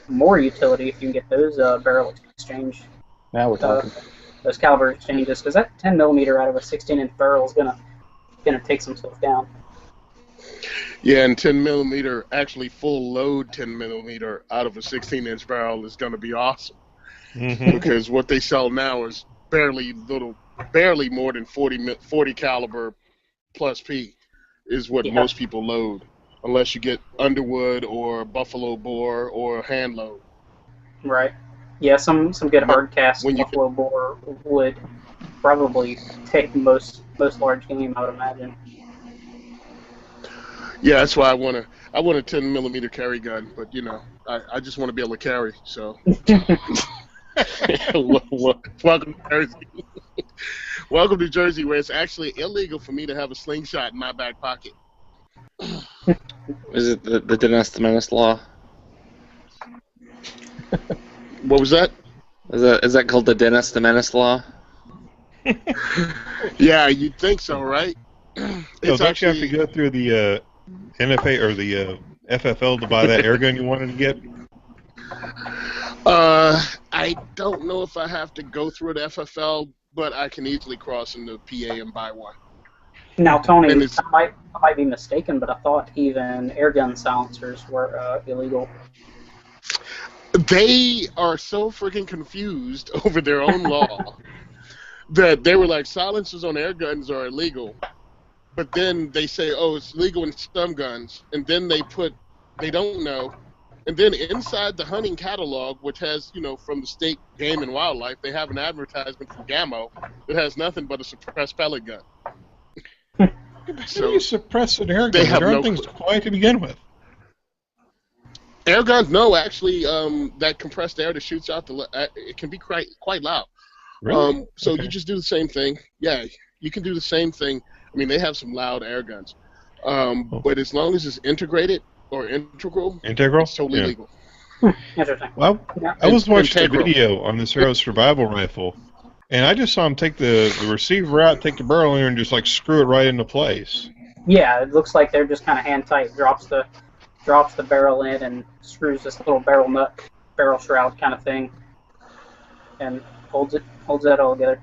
more utility if you can get those barrel exchange. Now we're talking. Those caliber exchanges, because that 10mm out of a 16-inch barrel is gonna take some stuff down. Yeah, and 10mm, actually full load 10mm out of a 16-inch barrel is going to be awesome. Mm-hmm. Because what they sell now is barely more than 40 caliber plus P is what most people load, unless you get Underwood or Buffalo Bore or hand load. Right. Yeah, some good hard cast Buffalo Bore would probably take most large game, I would imagine. Yeah, that's why I want a 10mm carry gun, but you know, I just want to be able to carry. So, welcome to Jersey. Welcome to Jersey, where it's actually illegal for me to have a slingshot in my back pocket. Is it the Dennis the Menace law? What was that? Is that called the Dennis the Menace law? Yeah, you'd think so, right? So don't you have to go through the NFA or the FFL to buy that air gun you wanted to get? I don't know if I have to go through the FFL, but I can easily cross into PA and buy one. Now, Tony, I might be mistaken, but I thought even air gun silencers were illegal. They are so freaking confused over their own law that they were like, silencers on air guns are illegal. But then they say, oh, it's legal in some guns. And then they don't know. And then inside the hunting catalog, which has, from the state Game and Wildlife, they have an advertisement from Gammo that has nothing but a suppressed pellet gun. So you suppress an air gun? There aren't things quiet to begin with. Air guns, no, actually, that compressed air that shoots out it can be quite loud. Really? So you just do the same thing. Yeah, you can do the same thing. I mean, they have some loud air guns. But as long as it's integrated or integral, it's totally legal. Interesting. Well, I was watching a video on this Arrow survival rifle, and I just saw him take the receiver out, take the barrel in, and just like screw it right into place. Yeah, it looks like they're just kind of hand tight. Drops the barrel in and screws this little barrel shroud kind of thing, and holds that all together.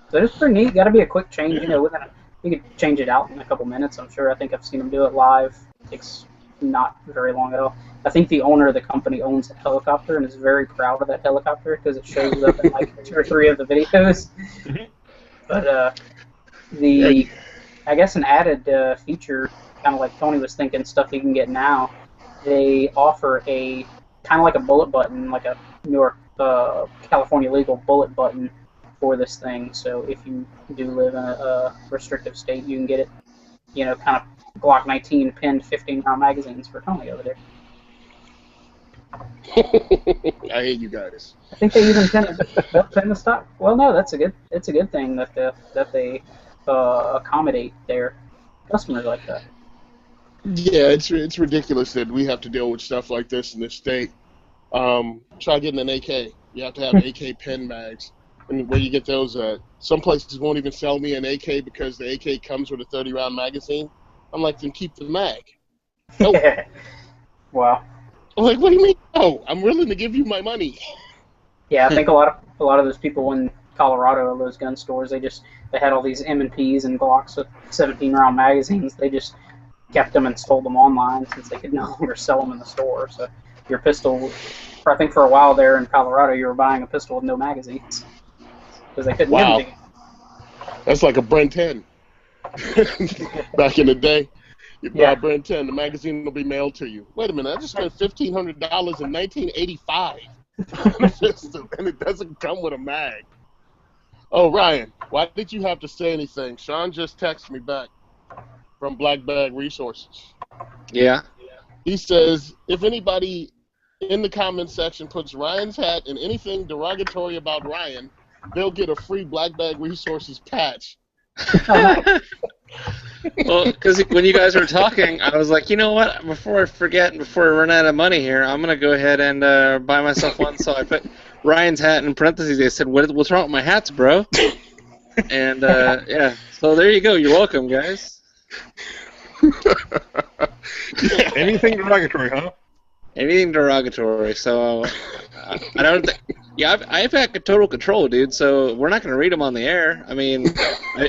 So it's pretty neat. Got to be a quick change. You could change it out in a couple minutes, I'm sure. I think I've seen them do it live. It takes not very long at all. I think the owner of the company owns a helicopter and is very proud of that helicopter because it shows up in like 2 or 3 of the videos. But I guess an added feature, kind of like Tony was thinking, stuff you can get now, they offer a kind of like a bullet button, like a New York, California legal bullet button for this thing. So if you do live in a restrictive state, you can get it, kind of Glock 19 pinned 15-round magazines for Tony over there. I hate you guys. I think they even pin the stock. Well, no, it's a good thing that they accommodate their customers like that. Yeah, it's ridiculous that we have to deal with stuff like this in this state. Try getting an AK. You have to have AK pen mags. And where you get those at? Some places won't even sell me an AK because the AK comes with a 30-round magazine. I'm like, then keep the mag. Nope. Wow. I'm like, what do you mean? No, I'm willing to give you my money. Yeah, I think a lot of those people in Colorado, those gun stores, they had all these M&Ps and Glocks with 17-round magazines. They just kept them and sold them online since they could no longer sell them in the store. So your pistol, I think for a while there in Colorado, you were buying a pistol with no magazines because they couldn't get anything. That's like a Brent 10. Back in the day, you buy a Brent 10, the magazine will be mailed to you. Wait a minute, I just spent $1,500 in 1985 on a pistol, and it doesn't come with a mag. Oh, Ryan, why did you have to say anything? Sean just texted me back from Black Bag Resources. Yeah. He says, if anybody in the comment section puts Ryan's hat and anything derogatory about Ryan, they'll get a free Black Bag Resources patch. Well, because when you guys were talking, I was like, you know what? Before I forget, before I run out of money here, I'm gonna go ahead and buy myself one. So I put Ryan's hat in parentheses. They said, "What's wrong with my hats, bro?" And yeah, so there you go. You're welcome, guys. Anything derogatory, huh? Anything derogatory. So I don't think. Yeah, I've had total control, dude. So we're not gonna read them on the air. I mean,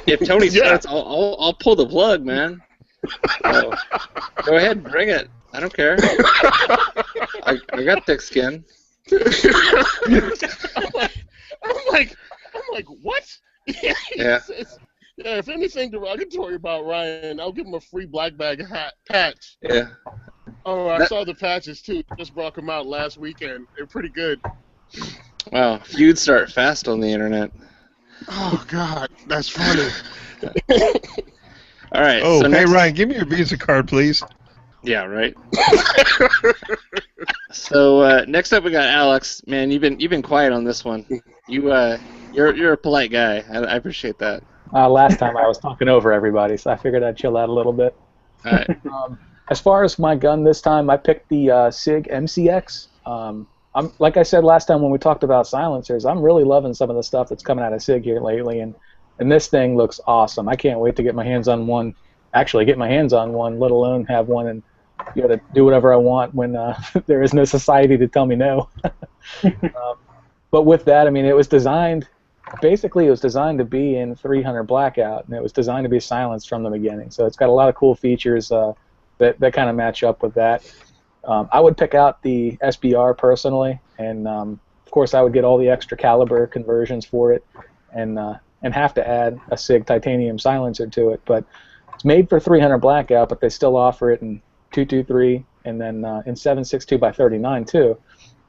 if Tony starts, I'll pull the plug, man. So, go ahead, bring it. I don't care. I got thick skin. I'm like, what? Yeah. If anything derogatory about Ryan, I'll give him a free Black Bag hat patch. Yeah. Oh, I saw the patches too. Just brought them out last weekend. They're pretty good. Wow, feuds start fast on the internet. Oh God, that's funny. All right. Oh, so hey Ryan, give me your Visa card, please. Yeah, right. So next up we got Alex. Man, you've been quiet on this one. You're a polite guy. I appreciate that. Last time I was talking over everybody, so I figured I'd chill out a little bit. All right. As far as my gun this time, I picked the SIG MCX. Like I said last time when we talked about silencers, I'm really loving some of the stuff that's coming out of SIG here lately, and this thing looks awesome. I can't wait to get my hands on one, let alone have one and be able to do whatever I want when there is no society to tell me no. But with that, I mean, it was designed to be in 300 blackout, and it was designed to be silenced from the beginning. So it's got a lot of cool features that kind of match up with that. I would pick out the SBR personally, and of course I would get all the extra caliber conversions for it, and have to add a SIG titanium silencer to it. But it's made for 300 blackout, but they still offer it in 223 and then in 7.62 by 39 too.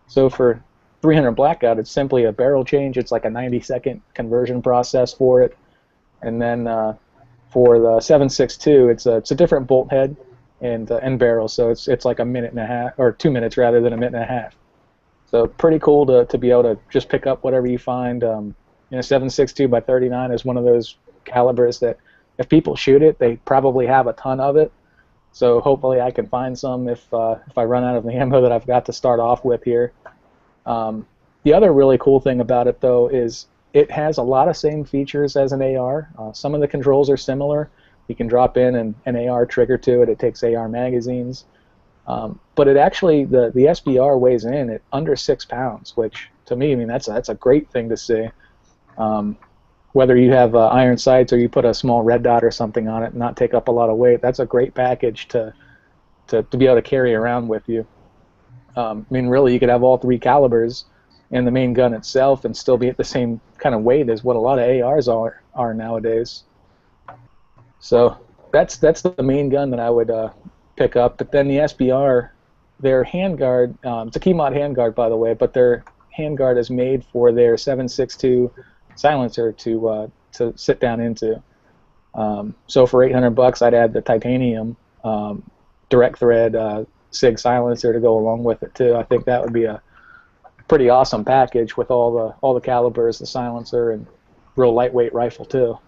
So for 300 blackout, it's simply a barrel change. It's like a 90-second conversion process for it, and then for the 7.62, it's a different bolt head and barrel, so it's like a minute and a half, or 2 minutes rather than a minute and a half. So pretty cool to be able to just pick up whatever you find. 7.62 by 39 is one of those calibers that if people shoot it, they probably have a ton of it. So hopefully I can find some if I run out of the ammo that I've got to start off with here. The other really cool thing about it, though, is it has a lot of same features as an AR. Some of the controls are similar. You can drop in an AR trigger to it. It takes AR magazines. But it actually, the SBR weighs in at under 6 pounds, which to me, I mean, that's a great thing to see. Whether you have iron sights or you put a small red dot or something on it and not take up a lot of weight, that's a great package to be able to carry around with you. I mean, really, you could have all 3 calibers in the main gun itself and still be at the same kind of weight as what a lot of ARs are nowadays. So that's the main gun that I would pick up. But then the SBR, their handguard, it's a Keymod handguard, by the way, but their handguard is made for their 7.62 silencer to sit down into. So for $800, I'd add the titanium direct thread SIG silencer to go along with it too. I think that would be a pretty awesome package with all the calibers, the silencer, and real lightweight rifle too.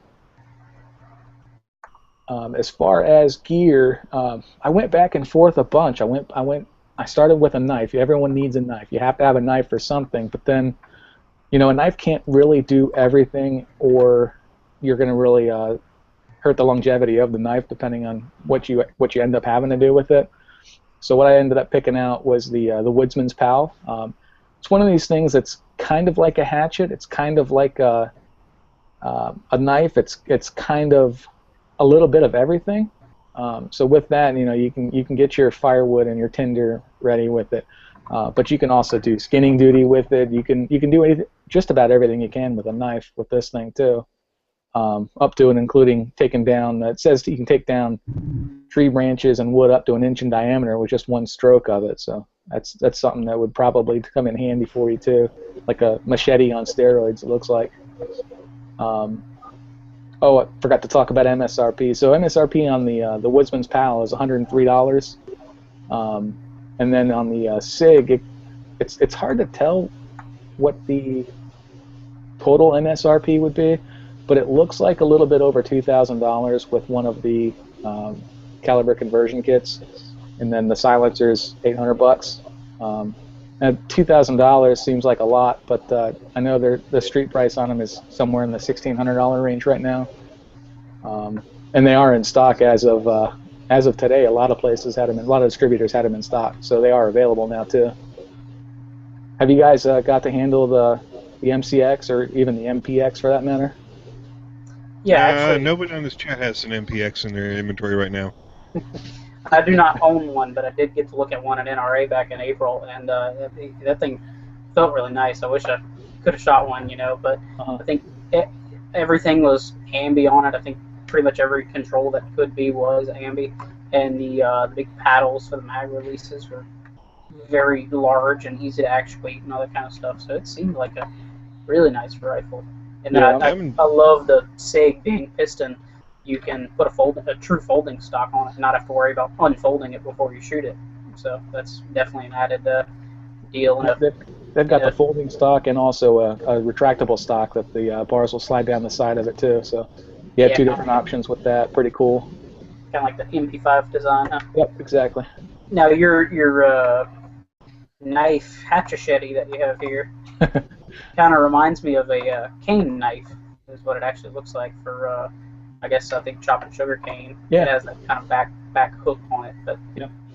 As far as gear, I went back and forth a bunch. I started with a knife. Everyone needs a knife. You have to have a knife for something, but then, a knife can't really do everything, or you're going to really hurt the longevity of the knife, depending on what you end up having to do with it. So what I ended up picking out was the Woodsman's Pal. It's one of these things that's kind of like a hatchet. It's kind of like a knife. It's kind of a little bit of everything. So with that, you can get your firewood and your tinder ready with it, but you can also do skinning duty with it. You can do anything, just about everything you can with a knife with this thing too, up to and including taking down. It says you can take down tree branches and wood up to 1 inch in diameter with just one stroke of it. So that's something that would probably come in handy for you too, like a machete on steroids. It looks like. Oh, I forgot to talk about MSRP. So MSRP on the Woodsman's Pal is $103, and then on the SIG, it's hard to tell what the total MSRP would be, but it looks like a little bit over $2,000 with one of the caliber conversion kits, and then the silencer's $800. And $2,000 seems like a lot, but I know the street price on them is somewhere in the $1,600 range right now, and they are in stock as of today. A lot of places had them, a lot of distributors had them in stock, so they are available now too. Have you guys got to handle the MCX or even the MPX for that matter? Yeah, actually, nobody on this chat has an MPX in their inventory right now. I do not own one, but I did get to look at one at NRA back in April, and that thing felt really nice. I wish I could have shot one, but I think everything was ambi on it. I think pretty much every control that could be was ambi, and the big paddles for the mag releases were very large and easy to actuate and all that kind of stuff. So it seemed like a really nice rifle. And then I love the SIG being piston. You can put a true folding stock on it and not have to worry about unfolding it before you shoot it. So that's definitely an added deal. They've got the folding stock and also a retractable stock that the bars will slide down the side of it too. So you have two different options with that. Pretty cool. Kind of like the MP5 design, huh? Yep, exactly. Now your knife hatchet that you have here kind of reminds me of a cane knife. Is what it actually looks like for. I think chopping sugar cane. Yeah. It has that kind of back hook on it, but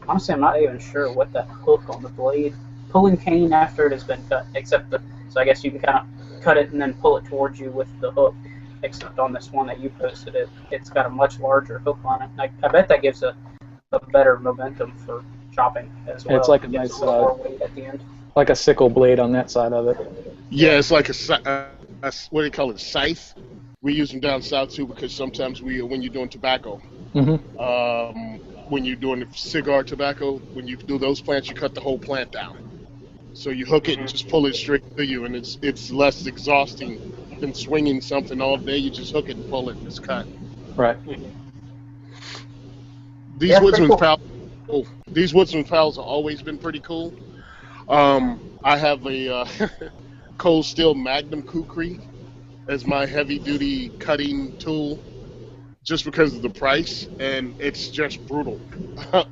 honestly, I'm not even sure what that hook on the blade. Pulling cane after it has been cut, so I guess you can kind of cut it and then pull it towards you with the hook. Except on this one that you posted, it's got a much larger hook on it. I bet that gives a better momentum for chopping as well. It's like a It gives nice, little more weight at the end. like a sickle blade on that side of it. Yeah, it's like a what do they call it, scythe? We use them down south too because sometimes when you're doing tobacco, when you're doing the cigar tobacco, when you do those plants, you cut the whole plant down. So you hook it and just pull it straight to you, and it's less exhausting than swinging something all day. You just hook it and pull it, and it's cut. Right. These Woodsman's Pals, these Woodsman's Pals have always been pretty cool. I have a cold steel Magnum Kukri as my heavy-duty cutting tool, just because of the price, and it's just brutal.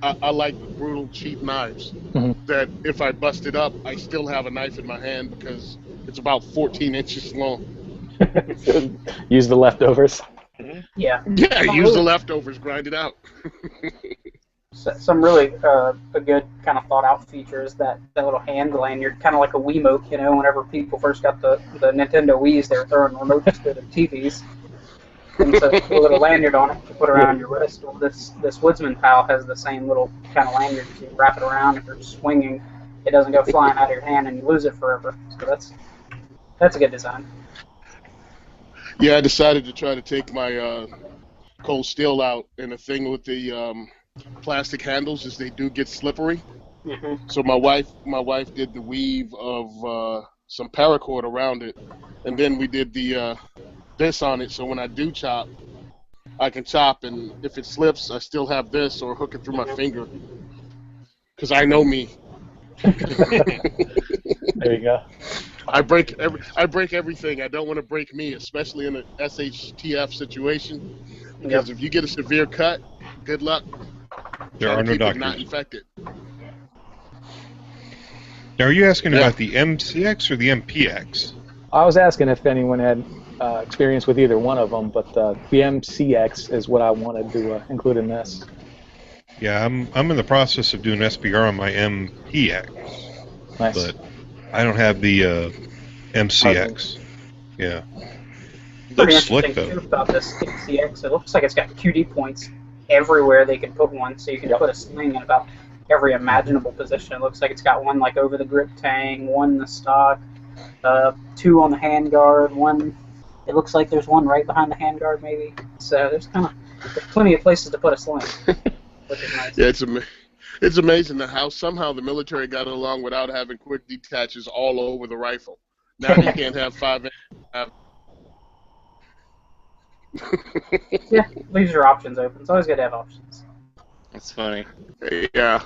I like brutal, cheap knives that if I bust it up, I still have a knife in my hand because it's about 14 inches long. Use the leftovers. Yeah. Yeah, use the leftovers, grind it out. Some really a good kind of thought out features that little hand lanyard, kind of like a Wiimote. You know, whenever people first got the Nintendo Wii's, they were throwing remotes to the TVs. And so a little lanyard on it to put around your wrist. Well, this Woodsman Pal has the same little kind of lanyard. You wrap it around. If you're swinging, it doesn't go flying out of your hand and you lose it forever. So that's a good design. Yeah, I decided to try to take my cold steel out, and the thing with the plastic handles is they do get slippery. So my wife did the weave of some paracord around it, and then we did the this on it, so when I do chop, I can chop, and if it slips, I still have this, or hook it through my finger, because I know me. There you go. I break everything. I don't want to break me, especially in an SHTF situation, because if you get a severe cut, good luck. There are no doctors. Not infected. Now, are you asking about the MCX or the MPX? I was asking if anyone had experience with either one of them, but the MCX is what I wanted to include in this. Yeah, I'm in the process of doing SPR on my MPX, Nice. but I don't have the MCX. Yeah, Pretty looks slick interesting though. too about this MCX. It looks like it's got QD points everywhere they can put one, so you can put a sling in about every imaginable position. It looks like it's got one like over the grip tang, one in the stock, 2 on the handguard, one. It looks like there's one right behind the handguard, maybe. So there's plenty of places to put a sling, which is nice. Yeah, it's amazing how somehow the military got along without having quick detaches all over the rifle. Now you can't have 5. Yeah, leaves your options open. It's always good to have options. That's funny. Yeah.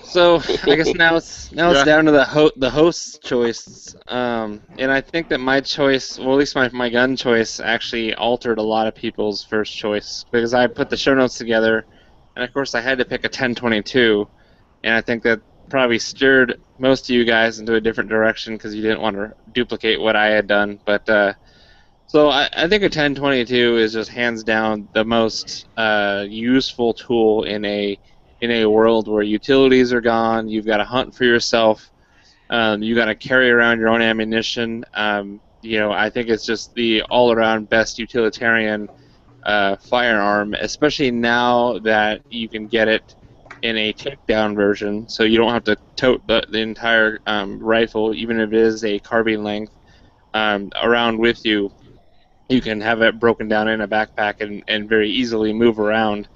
So I guess now it's down to the host's choice, and I think that my choice, well, at least my gun choice, actually altered a lot of people's first choice, because I put the show notes together, and of course I had to pick a 1022, and I think that probably steered most of you guys into a different direction because you didn't want to duplicate what I had done. But so I think a 1022 is just hands down the most useful tool in a world where utilities are gone. You've got to hunt for yourself. You got to carry around your own ammunition. I think it's just the all-around best utilitarian firearm, especially now that you can get it in a takedown version, so you don't have to tote the entire rifle, even if it is a carbine length, around with you. You can have it broken down in a backpack and very easily move around.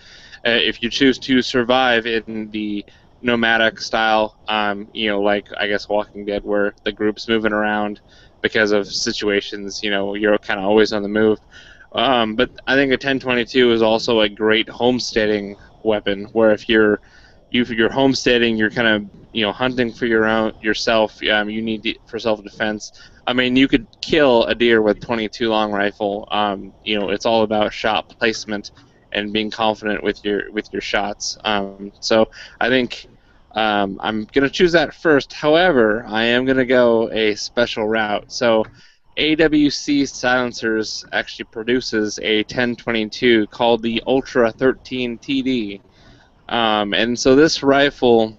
If you choose to survive in the nomadic style, like I guess Walking Dead, where the group's moving around because of situations, you're kind of always on the move. But I think a 1022 is also a great homesteading weapon, where if you're homesteading, you're kind of hunting for yourself. You need it for self-defense. I mean, you could kill a deer with 22 long rifle. It's all about shot placement and being confident with your shots. So I think I'm gonna choose that first. However, I am gonna go a special route. So AWC Silencers actually produces a 1022 called the Ultra 13 TD. And so this rifle,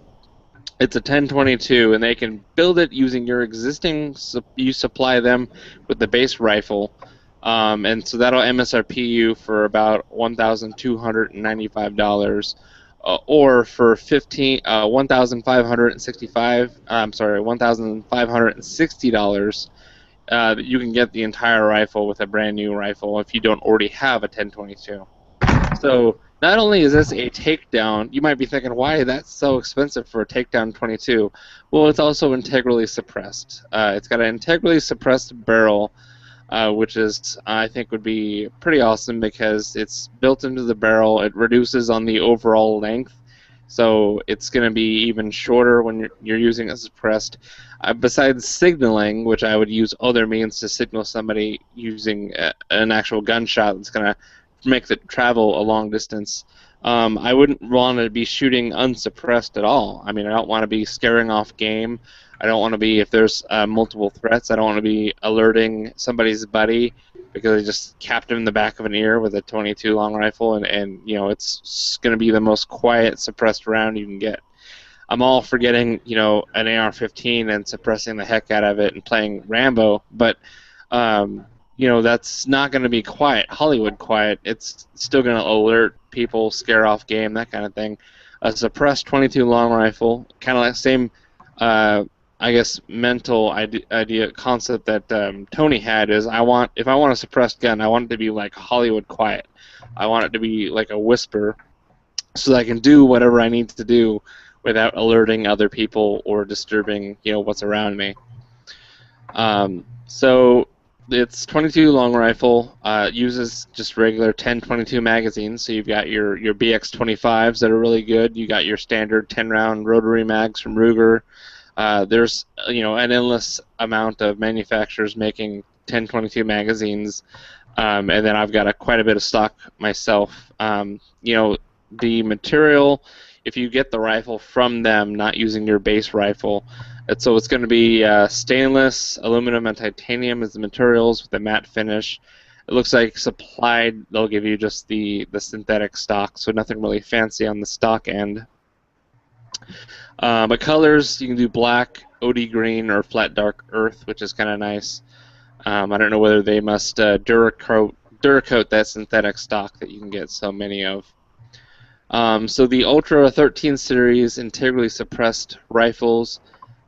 it's a 1022, and they can build it using your existing. You supply them with the base rifle, and so that'll MSRP you for about $1,295. or for $1,560, you can get the entire rifle with a brand new rifle if you don't already have a 1022. So not only is this a takedown, you might be thinking, why that's so expensive for a takedown 22? Well, it's also integrally suppressed. It's got an integrally suppressed barrel, which is, I think, would be pretty awesome because it's built into the barrel. It reduces on the overall length, so it's going to be even shorter when you're using it suppressed. Besides signaling, which I would use other means to signal somebody using an actual gunshot that's going to make the travel a long distance, I wouldn't want to be shooting unsuppressed at all. I mean, I don't want to be scaring off game. I don't want to be, if there's multiple threats, I don't want to be alerting somebody's buddy because I just capped him in the back of an ear with a 22 long rifle, and you know, it's going to be the most quiet suppressed round you can get. I'm all for getting, you know, an AR-15 and suppressing the heck out of it and playing Rambo, but you know, that's not going to be quiet, Hollywood quiet. It's still going to alert people, scare off game, that kind of thing. A suppressed 22 long rifle, kind of like same, I guess, mental idea concept that Tony had is if I want a suppressed gun, I want it to be like Hollywood quiet. I want it to be like a whisper, so that I can do whatever I need to do without alerting other people or disturbing, you know, what's around me. So it's 22 long rifle, uses just regular 10-22 magazines, so you've got your BX-25s that are really good. You got your standard 10-round rotary mags from Ruger. There's, you know, an endless amount of manufacturers making 10-22 magazines, and then I've got quite a bit of stock myself. You know, the material, if you get the rifle from them, not using your base rifle, so it's going to be stainless, aluminum, and titanium as the materials with a matte finish. It looks like supplied, they'll give you just the synthetic stock, so nothing really fancy on the stock end. But colors, you can do black, OD green, or flat dark earth, which is kind of nice. I don't know whether they must Duracoat that synthetic stock that you can get so many of. So the Ultra 13 series integrally suppressed rifles,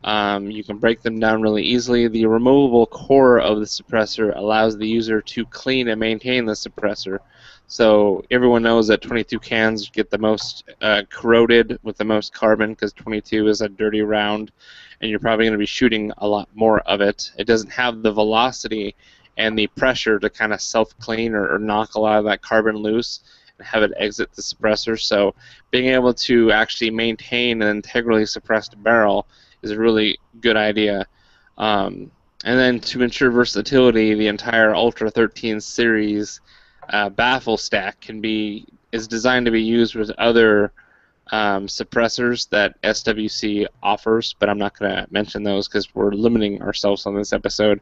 you can break them down really easily. The removable core of the suppressor allows the user to clean and maintain the suppressor. So everyone knows that 22 cans get the most corroded with the most carbon because 22 is a dirty round, and you're probably going to be shooting a lot more of it. It doesn't have the velocity and the pressure to kind of self-clean or knock a lot of that carbon loose and have it exit the suppressor. So being able to actually maintain an integrally suppressed barrel is a really good idea. And then to ensure versatility, the entire Ultra 13 series baffle stack is designed to be used with other suppressors that SWC offers, but I'm not going to mention those because we're limiting ourselves on this episode.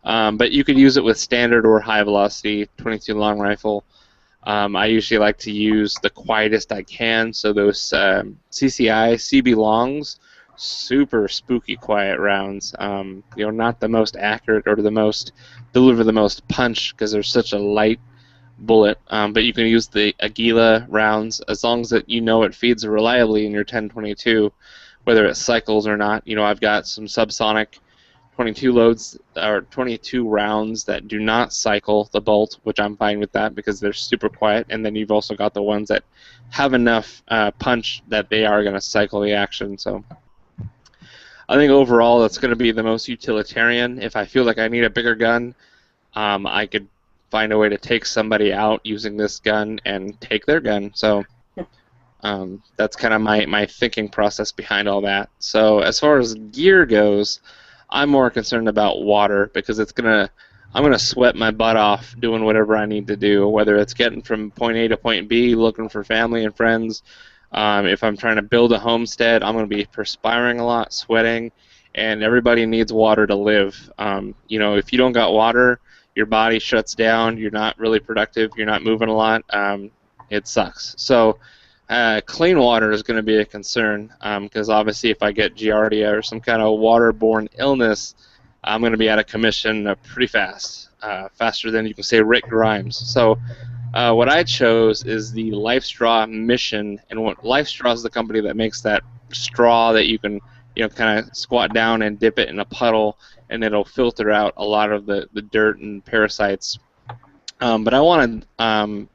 But you could use it with standard or high velocity 22 long rifle. I usually like to use the quietest I can, so those CCI CB longs, super spooky quiet rounds. You know, not the most accurate or deliver the most punch because they're such a light bullet. But you can use the Aguila rounds as long as that you know it feeds reliably in your 10-22, whether it cycles or not. You know, I've got some subsonic 22 loads or 22 rounds that do not cycle the bolt, which I'm fine with that because they're super quiet. And then you've also got the ones that have enough punch that they are going to cycle the action. So I think overall that's going to be the most utilitarian. If I feel like I need a bigger gun, I could find a way to take somebody out using this gun and take their gun. So that's kind of my thinking process behind all that. So as far as gear goes, I'm more concerned about water because I'm gonna sweat my butt off doing whatever I need to do, whether it's getting from point A to point B, looking for family and friends. If I'm trying to build a homestead, I'm gonna be perspiring a lot, sweating, and everybody needs water to live. You know, if you don't got water, your body shuts down. You're not really productive. You're not moving a lot. It sucks. So clean water is going to be a concern because obviously if I get Giardia or some kind of waterborne illness, I'm going to be out of commission pretty fast, faster than you can say Rick Grimes. So What I chose is the LifeStraw Mission, and what LifeStraw is the company that makes that straw that you can, kind of squat down and dip it in a puddle, and it'll filter out a lot of the dirt and parasites. But I wanted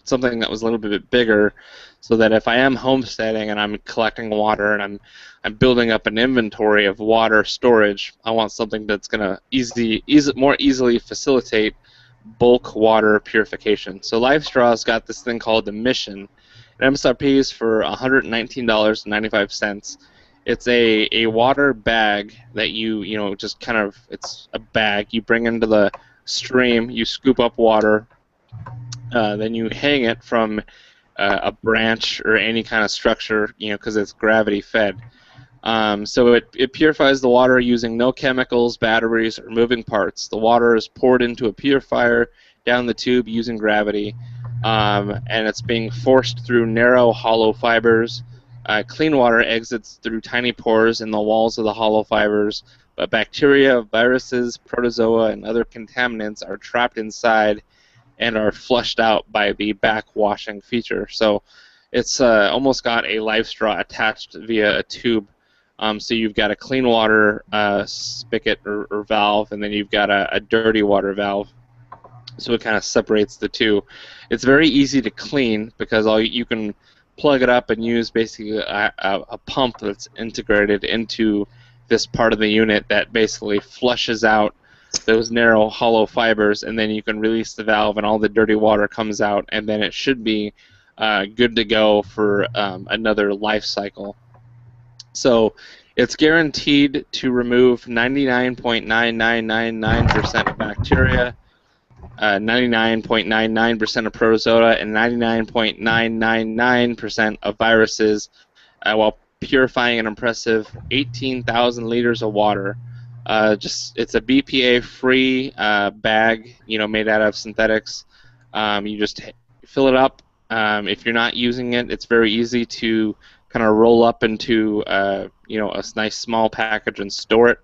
something that was a little bit bigger, so that if I am homesteading and I'm collecting water and I'm building up an inventory of water storage, I want something that's going to more easily facilitate bulk water purification. So LifeStraw's got this thing called the Mission. MSRP is for $119.95. It's a water bag that you just kind of, it's a bag you bring into the stream, you scoop up water, then you hang it from a branch or any kind of structure, because it's gravity fed. So it purifies the water using no chemicals, batteries, or moving parts. The water is poured into a purifier down the tube using gravity, and it's being forced through narrow, hollow fibers. Clean water exits through tiny pores in the walls of the hollow fibers, but bacteria, viruses, protozoa, and other contaminants are trapped inside and are flushed out by the backwashing feature. So it's almost got a LifeStraw attached via a tube. So you've got a clean water spigot or valve, and then you've got a dirty water valve. So it kind of separates the two. It's very easy to clean because you can plug it up and use basically a pump that's integrated into this part of the unit that basically flushes out those narrow hollow fibers, and then you can release the valve and all the dirty water comes out, and then it should be good to go for another life cycle. So it's guaranteed to remove 99.9999% of bacteria, 99.99% of protozoa, and 99.999% of viruses, while purifying an impressive 18,000 liters of water. It's a BPA-free bag, made out of synthetics. You just fill it up. If you're not using it, it's very easy to kind of roll up into a nice small package and store it.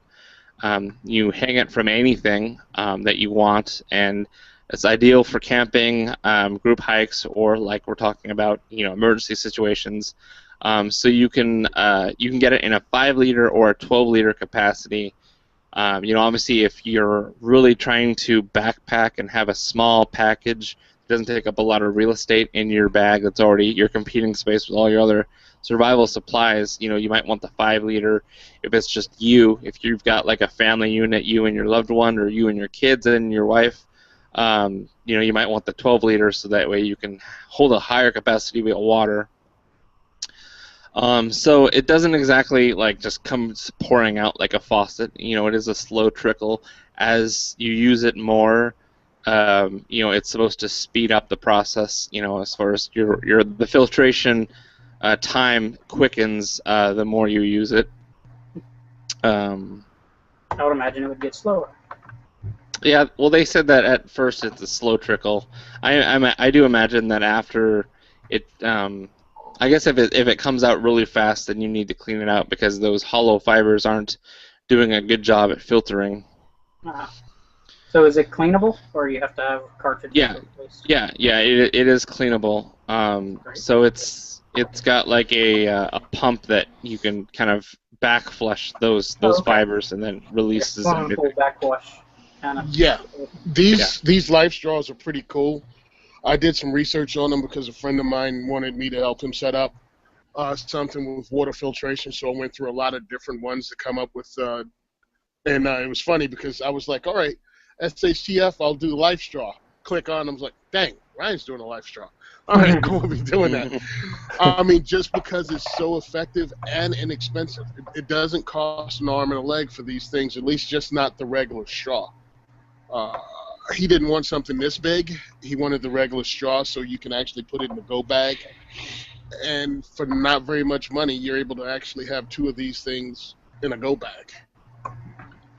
You hang it from anything that you want, and it's ideal for camping, group hikes, or like we're talking about, emergency situations. So you can get it in a 5-liter or a 12-liter capacity. Obviously, if you're really trying to backpack and have a small package, it doesn't take up a lot of real estate in your bag. That's already your competing space with all your other survival supplies. You might want the 5-liter. If it's just you, if you've got like a family unit, you and your loved one, or you and your kids and your wife, you might want the 12-liter, so that way you can hold a higher capacity of water. So it doesn't exactly just come pouring out like a faucet. It is a slow trickle. As you use it more, it's supposed to speed up the process. As far as the filtration time quickens the more you use it. I would imagine it would get slower. Yeah, well, they said that at first it's a slow trickle. I do imagine that after it. I guess if it comes out really fast, then you need to clean it out because those hollow fibers aren't doing a good job at filtering. So is it cleanable, or you have to have cartridge? Yeah, it is cleanable. So it's got like a pump that you can kind of back flush those fibers and then releases them. Backwash kind of. Yeah, these life straws are pretty cool. I did some research on them because a friend of mine wanted me to help him set up something with water filtration, so I went through a lot of different ones to come up with, and it was funny because I was like, all right, SHTF, I'll do life straw. Click on, I was like, dang, Ryan's doing a life straw. All right, cool, we'll be doing that. I mean, just because it's so effective and inexpensive. It doesn't cost an arm and a leg for these things, at least just not the regular straw. He didn't want something this big. He wanted the regular straw so you can actually put it in the go bag. And for not very much money, you're able to actually have 2 of these things in a go bag.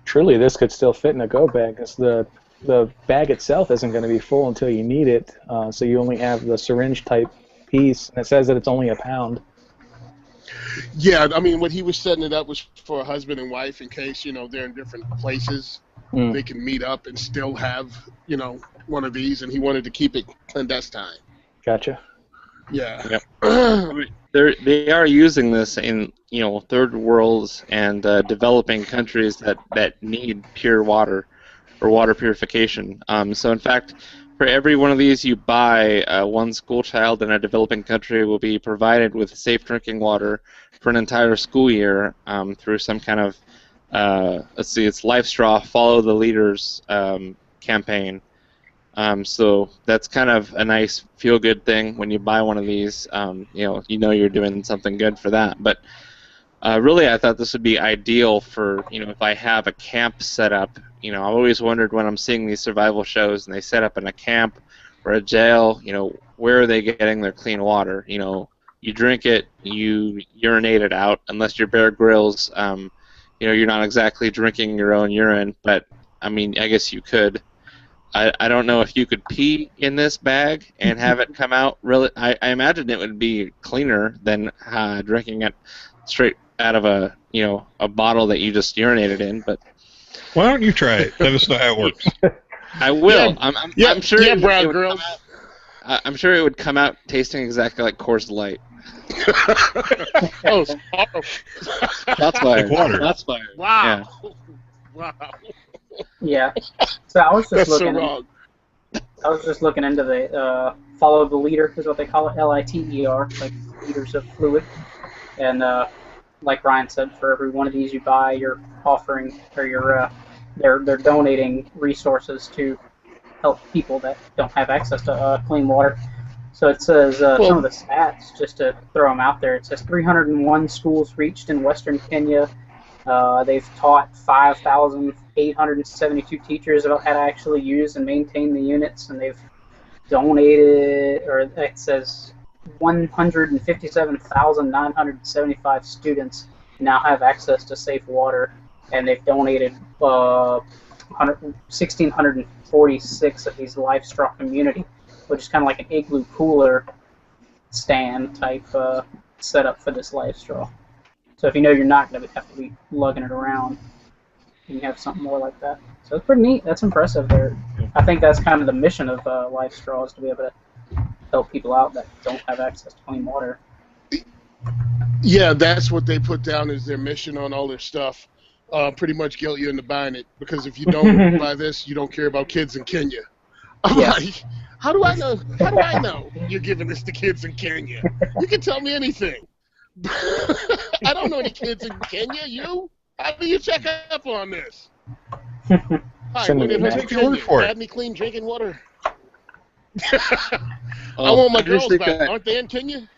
Truly, this could still fit in a go bag because the bag itself isn't going to be full until you need it. So you only have the syringe type piece, and it says that it's only a pound. Yeah, I mean, what he was setting it up was for a husband and wife in case, they're in different places. They can meet up and still have, one of these, and he wanted to keep it clandestine. Gotcha. Yeah. Yep. They are using this in third worlds and developing countries that need pure water or water purification. So in fact, for every one of these you buy, one school child in a developing country will be provided with safe drinking water for an entire school year through some kind of it's Life Straw Follow the Leaders campaign. So that's kind of a nice feel-good thing when you buy one of these. You know you're doing something good for that. But really, I thought this would be ideal for if I have a camp set up. I've always wondered when I'm seeing these survival shows and they set up in a camp or a jail. Where are they getting their clean water? You drink it, you urinate it out. Unless you're Bear Grylls, you're not exactly drinking your own urine. But I mean, I guess you could. I don't know if you could pee in this bag and have it come out. Really, I imagine it would be cleaner than drinking it straight out of a bottle that you just urinated in. But why don't you try it? Let us know how it works. I will. Yeah. I'm sure. Yeah, it Brown would Girls. come out, I'm sure it would come out tasting exactly like Coors Light. Oh, That's fire. Like water. That's fire. wow. Yeah. Wow. Yeah. So I was just That's so looking. wrong. I was just looking into the follow the leader is what they call it, LITER, like liters of fluid. And like Ryan said, for every one of these you buy, you're offering or they're donating resources to help people that don't have access to clean water. So it says some of the stats, just to throw them out there. It says 301 schools reached in Western Kenya. They've taught 5,872 teachers about how to actually use and maintain the units, and they've donated, or it says 157,975 students now have access to safe water, and they've donated 1,646 of these Life Straw community, which is kind of like an igloo cooler stand type setup for this Life Straw. So if you're not going to have to be lugging it around, you can have something more like that. So it's pretty neat. That's impressive. I think that's kind of the mission of Life Straw, is to be able to help people out that don't have access to clean water. Yeah, that's what they put down as their mission on all their stuff. Pretty much guilt you into buying it, because if you don't buy this, you don't care about kids in Kenya. I'm like, how do I know? How do I know you're giving this to kids in Kenya? You can tell me anything. I don't know any kids in Kenya. You? How do you check up on this? Hi, when did Take your word for it. Had any clean drinking water? I want my girls back. Aren't they in Kenya?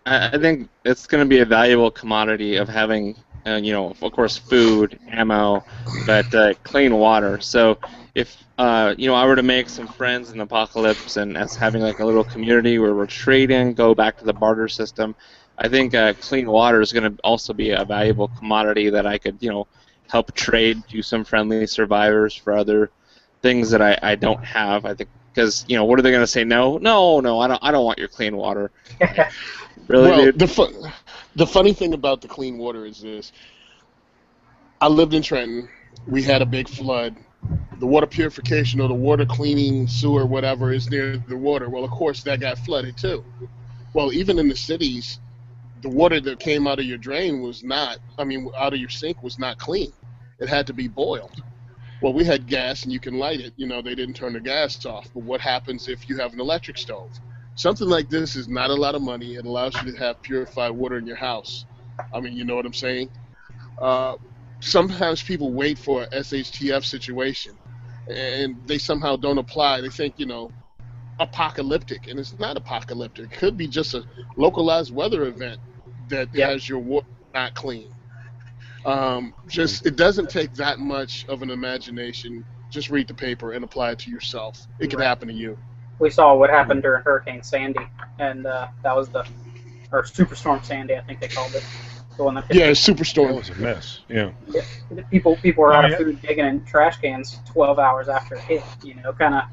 I think it's going to be a valuable commodity of having, of course, food, ammo, but clean water. So if, I were to make some friends in the apocalypse and as having like a little community where we're trading, go back to the barter system, I think clean water is going to also be a valuable commodity that I could, help trade to some friendly survivors for other things that I don't have. I think because what are they going to say? No, I don't want your clean water. Really, well, dude? The funny thing about the clean water is this. I lived in Trenton. We had a big flood. The water purification or the water cleaning sewer, whatever, is near the water. Well, of course, that got flooded too. Well, even in the cities, the water that came out of your drain out of your sink was not clean. It had to be boiled. Well, we had gas and you can light it. They didn't turn the gas off. But what happens if you have an electric stove? Something like this is not a lot of money. It allows you to have purified water in your house. You know what I'm saying? Sometimes people wait for a SHTF situation, and they somehow don't apply. They think, apocalyptic, and it's not apocalyptic. It could be just a localized weather event that has your water not clean. It doesn't take that much of an imagination. Just read the paper and apply it to yourself. It can happen to you. We saw what happened during Hurricane Sandy, and that was or Superstorm Sandy, I think they called it. The one that Superstorm. That was a mess. Yeah. People were out of food digging in trash cans 12 hours after it hit. Kind of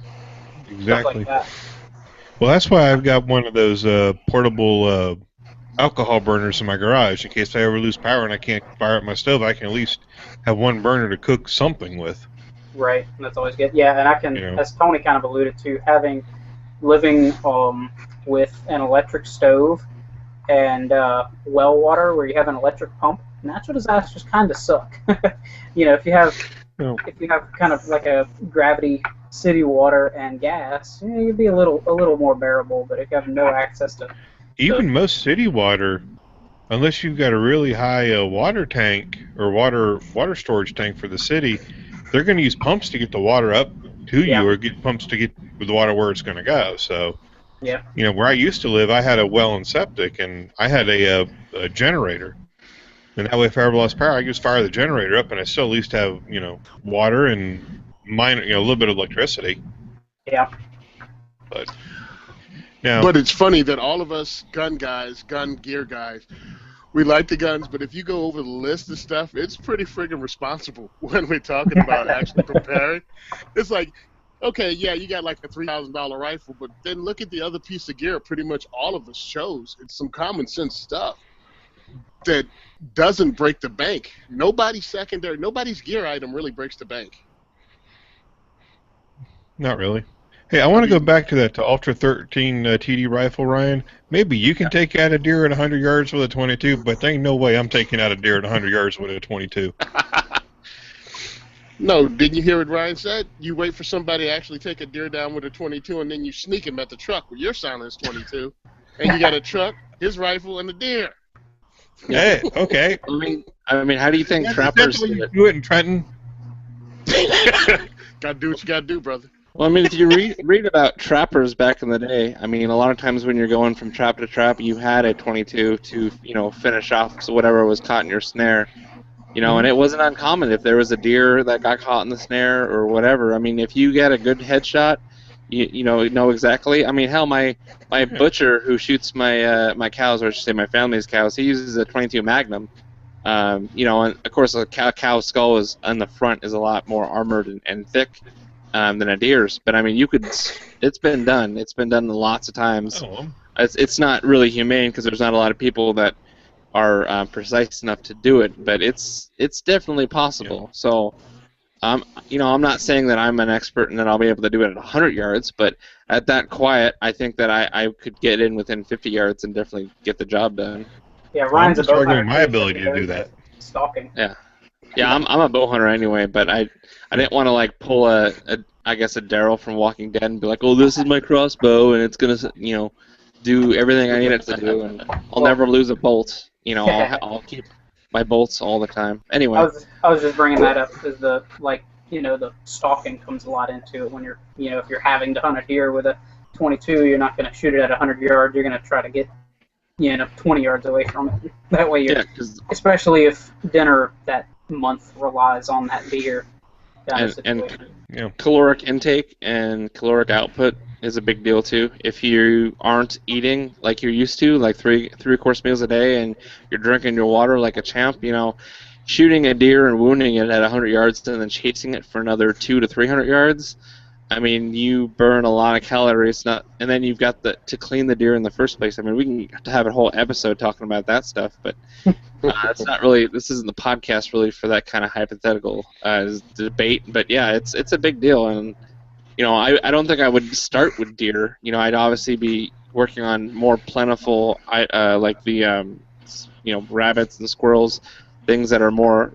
Exactly. stuff like that. Well, that's why I've got one of those portable alcohol burners in my garage. In case I ever lose power and I can't fire up my stove, I can at least have one burner to cook something with. Right, and that's always good. Yeah, and I can, as Tony kind of alluded to, having living with an electric stove and well water where you have an electric pump, natural disasters kind of suck. You know, if you have kind of like a gravity city water and gas, you know, you'd be a little more bearable. But if you have no access to even most city water, unless you've got a really high water tank or water storage tank for the city, they're going to use pumps to get the water up to you, or get pumps to get the water where it's going to go. So, you know, where I used to live, I had a well and septic, and I had a generator. And that way, if I ever lost power, I could just fire the generator up, and I still at least have, you know, water and a little bit of electricity. Yeah. But now, but it's funny that all of us gun gear guys, we like the guns, but if you go over the list of stuff, it's pretty friggin' responsible when we're talking about actually preparing. It's like, okay, yeah, you got like a $3,000 rifle, but then look at the other piece of gear pretty much all of us chose. It's some common sense stuff that doesn't break the bank. Nobody's gear item really breaks the bank. not really. Hey, I want to go back to that Ultra 13 TD rifle, Ryan. Maybe you can take out a deer at 100 yards with a 22, but there ain't no way I'm taking out a deer at 100 yards with a 22. No, didn't you hear what Ryan said? You wait for somebody to actually take a deer down with a 22, and then you sneak him at the truck with your silenced 22, and you got a truck, his rifle, and a deer. Hey, okay. I mean, how do you think trappers do it in Trenton? Gotta do what you gotta do, brother. Well, I mean, if you read about trappers back in the day, I mean, a lot of times when you're going from trap to trap, you had a 22 to, you know, finish off whatever was caught in your snare. You know, and it wasn't uncommon if there was a deer that got caught in the snare or whatever. I mean, if you get a good headshot, you know exactly. I mean, hell, my butcher who shoots my cows, or I should say my family's cows, he uses a 22 Magnum. You know, and of course a cow skull is on the front is a lot more armored and thick than a deer's. But I mean, it's been done. It's been done lots of times. Oh. It's not really humane because there's not a lot of people that are precise enough to do it, but it's definitely possible. Yeah. So, you know, I'm not saying that I'm an expert and that I'll be able to do it at 100 yards, but at that quiet, I think that I could get in within 50 yards and definitely get the job done. Yeah, Ryan's just arguing my ability to do that. Stalking. Yeah, I'm a bow hunter anyway, but I didn't want to like pull a Daryl from Walking Dead and be like, oh, this is my crossbow and it's gonna, you know, do everything I need it to do, and I'll never lose a bolt. You know, I'll keep my bolts all the time. Anyway, I was just bringing that up because the stalking comes a lot into it when you're, you know, if you're having to hunt a deer with a 22, you're not going to shoot it at 100 yards. You're going to try to get, you know, 20 yards away from it. That way, especially if dinner that month relies on that deer. And caloric intake and caloric output is a big deal too. If you aren't eating like you're used to, like three-course meals a day, and you're drinking your water like a champ, you know, shooting a deer and wounding it at 100 yards and then chasing it for another 200 to 300 yards, I mean, you burn a lot of calories. And then you've got to clean the deer in the first place. I mean, we can have a whole episode talking about that stuff, but it's not really. This isn't the podcast really for that kind of hypothetical debate. But yeah, it's a big deal, and you know, I don't think I would start with deer. You know, I'd obviously be working on more plentiful, like the you know, rabbits and squirrels, things that are more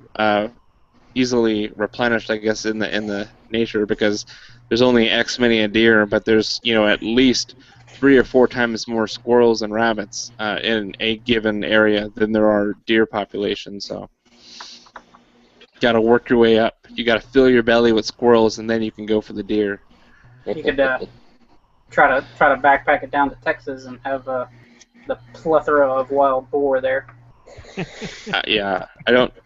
easily replenished, I guess, in the nature, because there's only X many a deer, but there's, you know, at least 3 or 4 times more squirrels and rabbits in a given area than there are deer populations. So, got to work your way up. You got to fill your belly with squirrels, and then you can go for the deer. You could try to backpack it down to Texas and have the plethora of wild boar there. Yeah,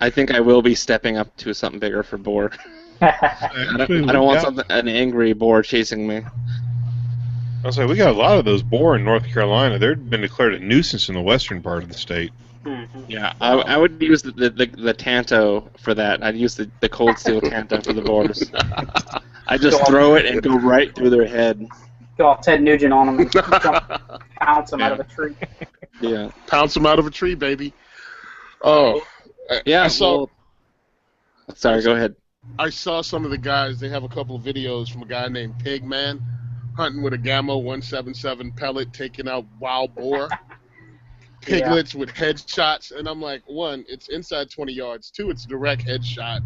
I think I will be stepping up to something bigger for boar. I don't want an angry boar chasing me. I was like, we got a lot of those boar in North Carolina. They've been declared a nuisance in the western part of the state. Mm-hmm. Yeah, I would use the Tanto for that. I'd use the cold steel Tanto for the boars. I just throw it and go right through their head. Go all Ted Nugent on them and pounce them out of a tree. Yeah, pounce them out of a tree, baby. Oh, yeah. Sorry, go ahead. I saw some of the guys. They have a couple of videos from a guy named Pigman, hunting with a Gamma 177 pellet, taking out wild boar, piglets with headshots, and I'm like, one, it's inside 20 yards. Two, it's direct headshot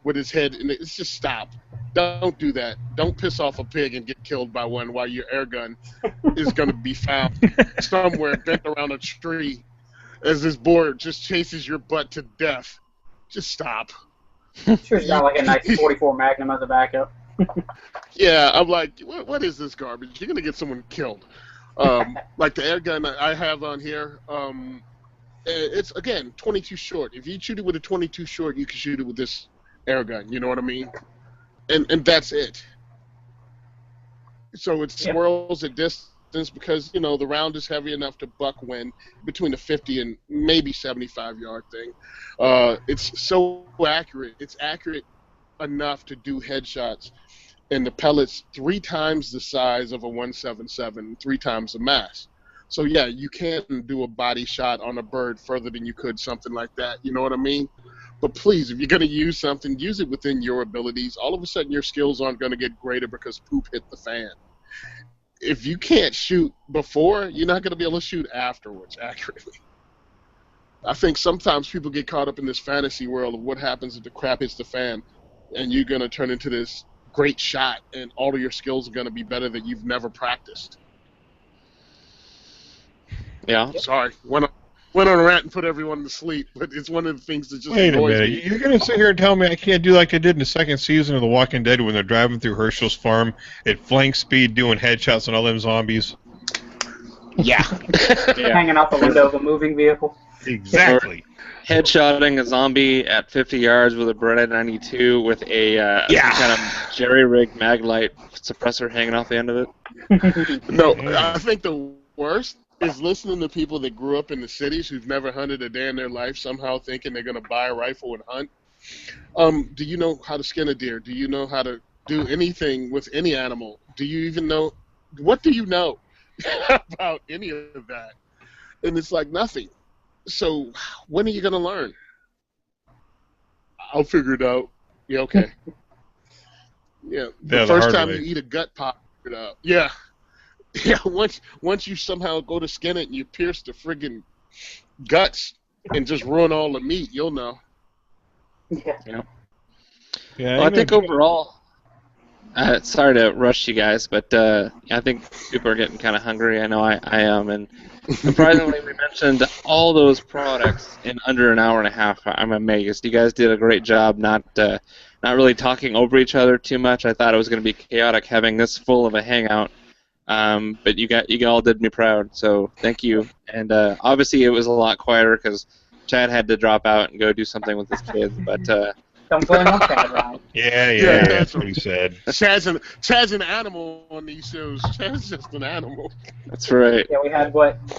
with his head, and it's just stop. Don't do that. Don't piss off a pig and get killed by one while your air gun is going to be found somewhere bent around a tree as this boar just chases your butt to death. Just stop. Sure, it's got like a nice 44 Magnum as a backup. Yeah, I'm like, what is this garbage? You're going to get someone killed. Like the air gun I have on here, it's, again, 22 short. If you shoot it with a 22 short, you can shoot it with this air gun. You know what I mean? And that's it. So it swirls at distance because, the round is heavy enough to buck wind between a 50 and maybe 75-yard thing. It's so accurate. It's accurate enough to do headshots. And the pellet's 3 times the size of a 177, 3 times the mass. So, yeah, you can't do a body shot on a bird further than you could something like that. You know what I mean? But please, if you're going to use something, use it within your abilities. All of a sudden, your skills aren't going to get greater because poop hit the fan. If you can't shoot before, you're not going to be able to shoot afterwards accurately. I think sometimes people get caught up in this fantasy world of what happens if the crap hits the fan, and you're going to turn into this great shot, and all of your skills are going to be better that you've never practiced. Yeah. Sorry. Went on a rant and put everyone to sleep, but it's one of the things that just Wait a annoys minute. me. You're going to sit here and tell me I can't do like they did in the second season of The Walking Dead when they're driving through Herschel's farm at flank speed doing headshots on all them zombies? Yeah. Hanging out the window of a moving vehicle. Exactly. Headshotting a zombie at 50 yards with a Beretta 92 with a kind of jerry-rigged Maglite suppressor hanging off the end of it. No, I think the worst is listening to people that grew up in the cities who've never hunted a day in their life somehow thinking they're going to buy a rifle and hunt. Do you know how to skin a deer? Do you know how to do anything with any animal? Do you even know? What do you know about any of that? And it's like nothing. So when are you going to learn? I'll figure it out. Yeah, okay. Yeah, the first time you eat a gut pop, figure it out. Yeah. Yeah, once you somehow go to skin it and you pierce the friggin' guts and just ruin all the meat, you'll know. Yeah. Well, I think overall, sorry to rush you guys, but I think people are getting kind of hungry. I know I am, and surprisingly, we mentioned all those products in under an hour and a half. I'm amazed. You guys did a great job not really talking over each other too much. I thought it was going to be chaotic having this full of a hangout. But you all did me proud, so thank you. And obviously it was a lot quieter because Chad had to drop out and go do something with his kids. But don't blame on Chad, Ryan. Yeah, that's what he said. Chad's an animal on these shows. Chad's just an animal. That's right. Yeah, we had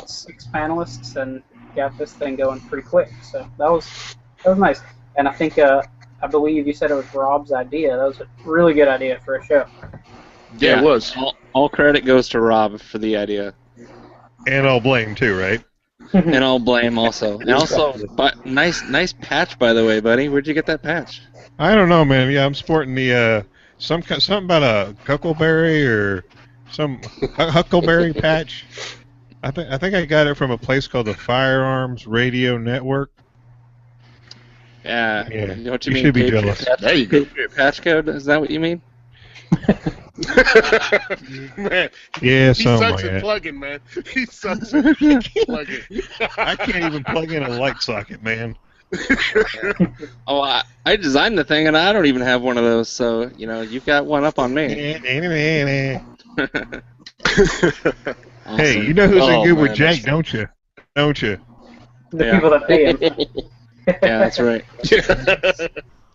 6 panelists and got this thing going pretty quick. So that was nice. And I think I believe you said it was Rob's idea. That was a really good idea for a show. Yeah, it was. All credit goes to Rob for the idea. And all blame too, right? And all blame also. And also, but nice patch, by the way, buddy. Where'd you get that patch? I don't know, man. Yeah, I'm sporting the something about a huckleberry or some huckleberry patch. I think I got it from a place called the Firearms Radio Network. Yeah. You know what you mean? Should be jealous. There you go. Patch code? Is that what you mean? Man, Yeah, he something sucks like at that. plugging, man. He sucks at plugging. I can't even plug in a light socket, man. Oh, I designed the thing, and I don't even have one of those. So you've got one up on me. Hey, Awesome. you know who's in good with man, Jake, don't you? Don't you? The people that pay him. Yeah, that's right.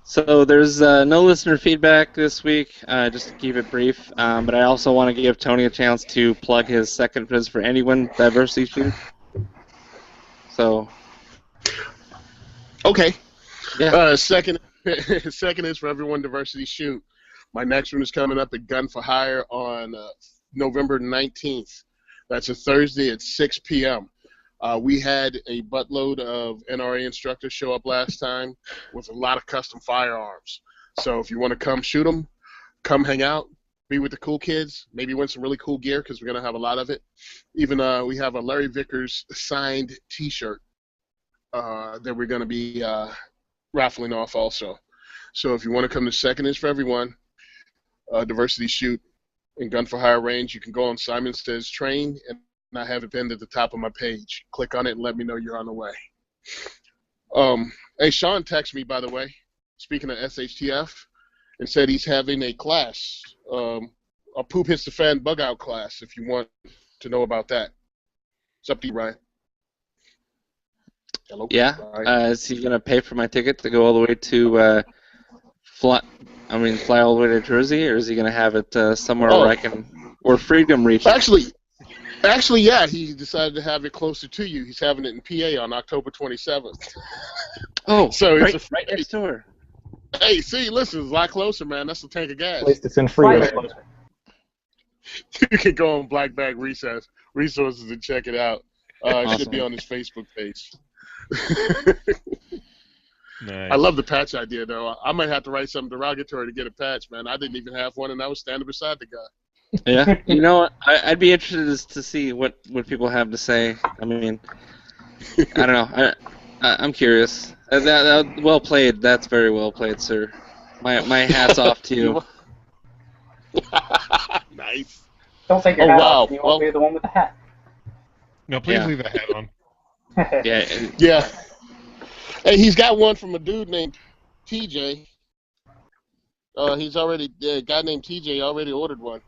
So there's no listener feedback this week, just to keep it brief. But I also want to give Tony a chance to plug his second Frizz for Anyone diversity shoot. So. Okay. Yeah. Second is for Everyone Diversity Shoot. My next one is coming up at Gun for Hire on November 19th. That's a Thursday at 6 p.m. We had a buttload of NRA instructors show up last time with a lot of custom firearms. So if you want to come shoot them, come hang out, be with the cool kids, maybe win some really cool gear because we're going to have a lot of it. Even we have a Larry Vickers signed T-shirt that we're going to be raffling off also. So if you want to come to Second Is for Everyone, Diversity Shoot, and Gun for Hire range, you can go on Simon Says Train, and I have it pinned at the top of my page. Click on it and let me know you're on the way. Hey, Sean texted me, by the way, speaking of SHTF, and said he's having a class, a Poop Hits the Fan Bug Out class, if you want to know about that. It's up to you, Ryan. Hello, Yeah. Ryan. Is he going to pay for my ticket to go all the way to fly all the way to Jersey, or is he going to have it somewhere where freedom reaches? Actually, yeah, he decided to have it closer to you. He's having it in PA on October 27th. Oh, so right, it's right next door. Hey, see, listen, it's a lot closer, man. That's a tank of gas. At least it's in free. You can go on Black Bag Resources and check it out. It should be on his Facebook page. Nice. I love the patch idea, though. I might have to write something derogatory to get a patch, man. I didn't even have one, and I was standing beside the guy. Yeah, you know what? I'd be interested to see what people have to say. I mean, I don't know. I'm curious. That well played. That's very well played, sir. My hat's off to you. Nice. Don't take your hat off. You won't be the one with the hat. No, please leave the hat on. Yeah. Hey, he's got one from a dude named TJ. He's already a guy named TJ already ordered one.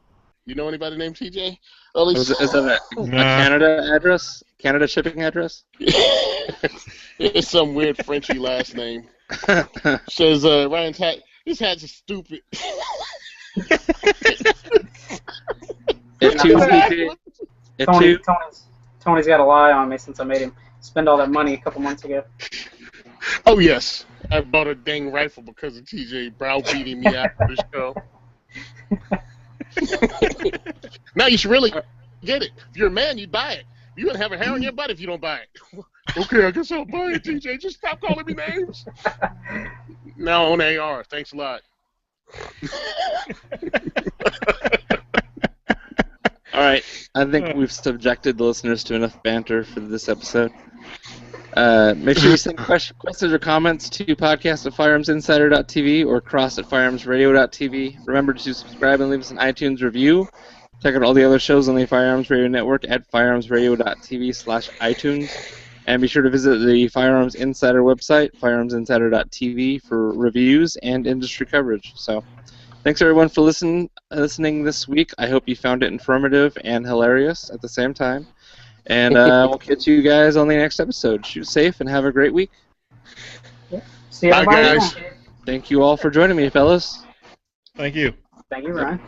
You know anybody named TJ? Is that a Canada address? Canada shipping address? It's some weird Frenchy last name. Says Ryan's hat. This hat's is stupid. Tony's got a lie on me since I made him spend all that money a couple months ago. Oh yes, I bought a dang rifle because of TJ browbeating me after the show. Now you should really get it. If you're a man, you'd buy it. You're gonna have a hair on your butt if you don't buy it. Okay, I guess I'll buy it, TJ. Just stop calling me names. Now on AR. Thanks a lot. All right, I think we've subjected the listeners to enough banter for this episode. Make sure you send questions or comments to podcast@firearmsinsider.tv or cross@firearmsradio.tv. Remember to subscribe and leave us an iTunes review. Check out all the other shows on the Firearms Radio Network at firearmsradio.tv/iTunes. And be sure to visit the Firearms Insider website, firearmsinsider.tv, for reviews and industry coverage. So, thanks everyone for listening this week. I hope you found it informative and hilarious at the same time. And we'll catch you guys on the next episode. Shoot safe and have a great week. Yeah. See you, guys. Thank you all for joining me, fellas. Thank you. Thank you, Ryan.